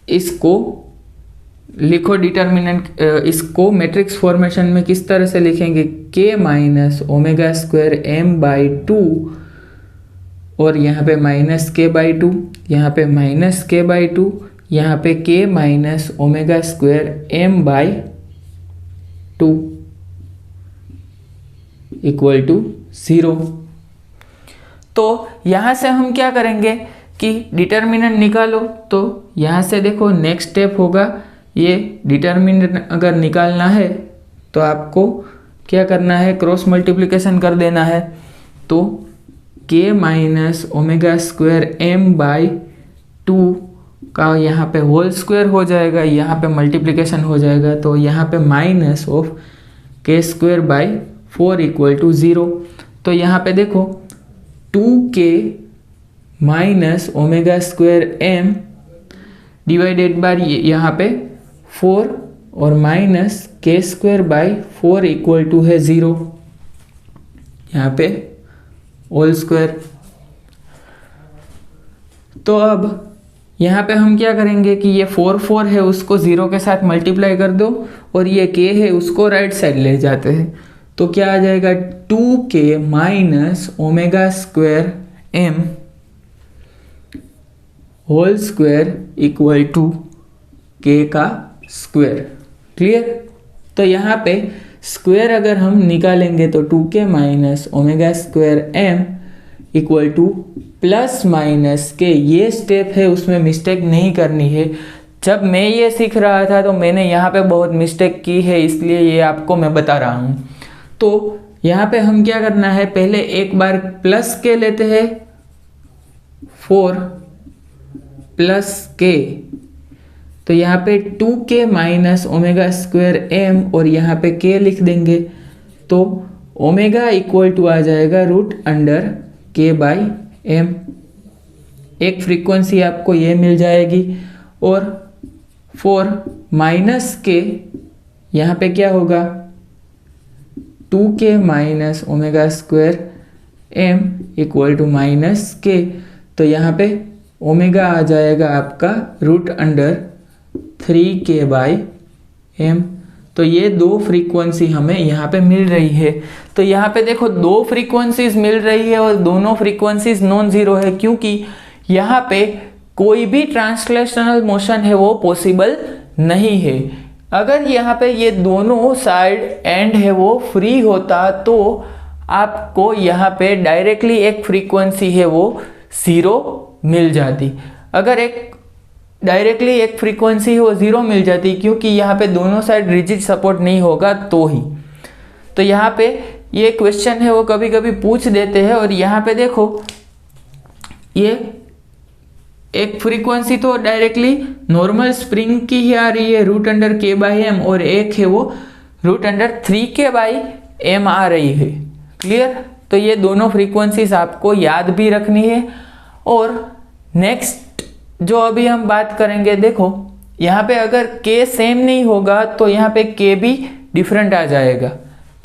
[SPEAKER 1] इसको लिखो डिटर्मिनेंट, इसको मैट्रिक्स फॉर्मेशन में किस तरह से लिखेंगे, k minus omega square m by 2 और यहाँ पे माइनस k बाई 2, यहाँ पे माइनस k बाई 2, यहाँ पे k minus omega square m by 2 equal to 0। तो यहाँ से हम क्या करेंगे कि डिटर्मिनेंट निकालो। तो यहाँ से देखो नेक्स्ट स्टेप होगा, ये डिटर्मिनेंट अगर निकालना है तो आपको क्या करना है, क्रॉस मल्टीप्लिकेशन कर देना है। तो k minus omega square m by 2 का यहाँ पे होल स्क्वायर हो जाएगा, यहाँ पे मल्टीप्लिकेशन हो जाएगा, तो यहाँ पे minus of k square by 4 equal to 0। तो यहाँ पे देखो 2k minus omega square m divided by यहाँ पे 4 और minus k square by 4 equal to है 0, यहाँ पे होल स्क्वायर। तो अब यहाँ पे हम क्या करेंगे कि ये 4 4 है उसको 0 के साथ मल्टीप्लाई कर दो और ये k है उसको राइट साइड ले जाते हैं। तो क्या आ जाएगा, 2k minus omega square m whole square equal to k का स्क्वायर। क्लियर? तो यहाँ पे स्क्वायर अगर हम निकालेंगे तो 2k minus omega square m equal to plus minus k, ये स्टेप है उसमें मिस्टेक नहीं करनी है। जब मैं ये सीख रहा था तो मैंने यहाँ पे बहुत मिस्टेक की है, इसलिए ये आपको मैं बता रहा हूँ। तो यहाँ पे हम क्या करना है, पहले एक बार प्लस के लेते हैं, 4 + k, तो यहाँ पे 2k minus omega square m और यहाँ पे k लिख देंगे, तो ओमेगा इक्वल टू आ जाएगा √k/m। एक फ्रीक्वेंसी आपको ये मिल जाएगी। और 4 - k, यहाँ पे क्या होगा, 2k minus omega square m equal to -k, तो यहाँ पे ओमेगा आ जाएगा आपका √3k/m। तो ये दो फ्रीक्वेंसी हमें यहाँ पे मिल रही है। तो यहाँ पे देखो दो फ्रीक्वेंसीज मिल रही है और दोनों फ्रीक्वेंसीज नॉन ज़ीरो है, क्योंकि यहाँ पे कोई भी ट्रांसलेशनल मोशन है वो पॉसिबल नहीं है। अगर यहाँ पे ये दोनों साइड एंड है वो फ्री होता तो आपको यहाँ पे डायरेक्टली एक फ्रीक्वेंसी है वो 0 मिल जाती। अगर एक डायरेक्टली एक फ्रीक्वेंसी है वो 0 मिल जाती, क्योंकि यहाँ पे दोनों साइड रिजिड सपोर्ट नहीं होगा तो ही। तो यहाँ पे ये क्वेश्चन है वो कभी कभी पूछ देते हैं, और यहाँ पे देखो ये एक फ्रीक्वेंसी तो डायरेक्टली नॉर्मल स्प्रिंग की ही आ रही है √k/m, और एक है वो √3k/m आ रही है। क्लियर? तो ये दोनों फ्रीक्वेंसीज आपको याद भी रखनी है। और नेक्स्ट जो अभी हम बात करेंगे, देखो यहाँ पे अगर k सेम नहीं होगा तो यहाँ पे k भी डिफरेंट आ जाएगा।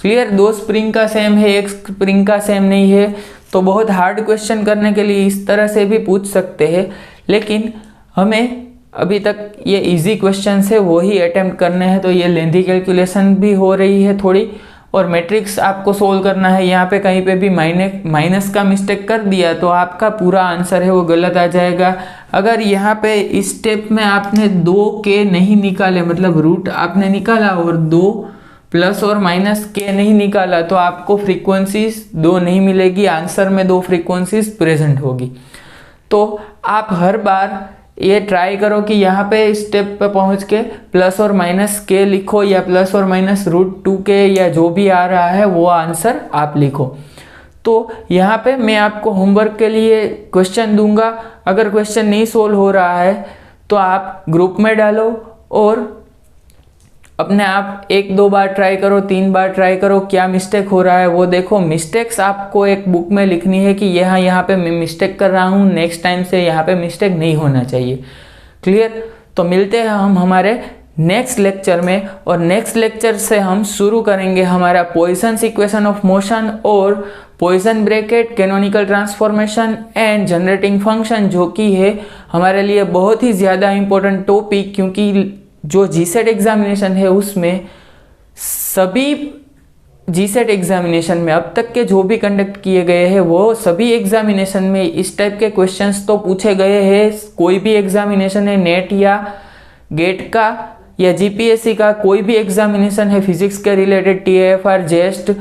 [SPEAKER 1] क्लियर? दो स्प्रिंग का सेम है, एक स्प्रिंग का सेम नहीं है, तो बहुत हार्ड क्वेश्चन करने के लिए इस तरह से भी पूछ सकते हैं, लेकिन हमें अभी तक ये इजी क्वेश्चंस है वो ही अटेम्प्ट करने हैं। तो ये लेंथी कैलकुलेशन भी हो रही है थोड़ी, और मैट्रिक्स आपको सोल्व करना है। यहाँ पे कहीं पे भी माइनस का मिस्टेक कर दिया तो आपका पूरा आंसर है वो गलत आ जाएगा। अगर यहाँ पे इस स्टेप में आपने 2k नहीं निकाले, मतलब रूट आपने निकाला और 2 प्लस और माइनस k नहीं निकाला, तो आपको फ्रीक्वेंसीज 2 नहीं मिलेगी, आंसर में 2 फ्रीक्वेंसीज प्रेजेंट होगी। तो आप हर बार ये ट्राई करो कि यहाँ पे स्टेप पे पहुँच के प्लस और माइनस के लिखो, या प्लस और माइनस √2k, या जो भी आ रहा है वो आंसर आप लिखो। तो यहाँ पे मैं आपको होमवर्क के लिए क्वेश्चन दूंगा। अगर क्वेश्चन नहीं सोल्व हो रहा है तो आप ग्रुप में डालो और अपने आप 1-2 बार ट्राई करो, 3 बार ट्राई करो, क्या मिस्टेक हो रहा है वो देखो। मिस्टेक्स आपको एक बुक में लिखनी है कि यहाँ पे मैं मिस्टेक कर रहा हूँ, नेक्स्ट टाइम से यहाँ पे मिस्टेक नहीं होना चाहिए। क्लियर? तो मिलते हैं हम हमारे नेक्स्ट लेक्चर में, और नेक्स्ट लेक्चर से हम शुरू करेंगे हमारा पॉइसन्स इक्वेशन ऑफ मोशन और Poisson bracket, canonical transformation and generating function, जो कि है हमारे लिए बहुत ही ज़्यादा इम्पोर्टेंट टॉपिक, क्योंकि जो जीसेट एग्जामिनेशन है उसमें सभी जीसेट एग्जामिनेशन में अब तक के जो भी कंडक्ट किए गए हैं वो सभी एग्जामिनेशन में इस टाइप के क्वेश्चंस तो पूछे गए हैं। कोई भी एग्जामिनेशन है, नेट या गेट का या जीपीएससी का, कोई भी एग्जामिनेशन है फिजिक्स के रिलेटेड, TIFR, जेस्ट,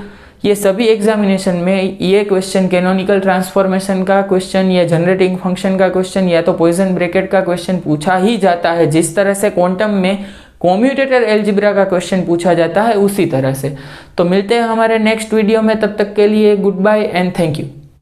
[SPEAKER 1] ये सभी एग्जामिनेशन में ये क्वेश्चन कैनोनिकल ट्रांसफॉर्मेशन का क्वेश्चन या जनरेटिंग फंक्शन का क्वेश्चन या तो पॉइसन ब्रैकेट का क्वेश्चन पूछा ही जाता है। जिस तरह से क्वांटम में कम्यूटेटर अलजेब्रा का क्वेश्चन पूछा जाता है उसी तरह से। तो मिलते हैं हमारे नेक्स्ट वीडियो में, तब तक के लिए good bye and thank you.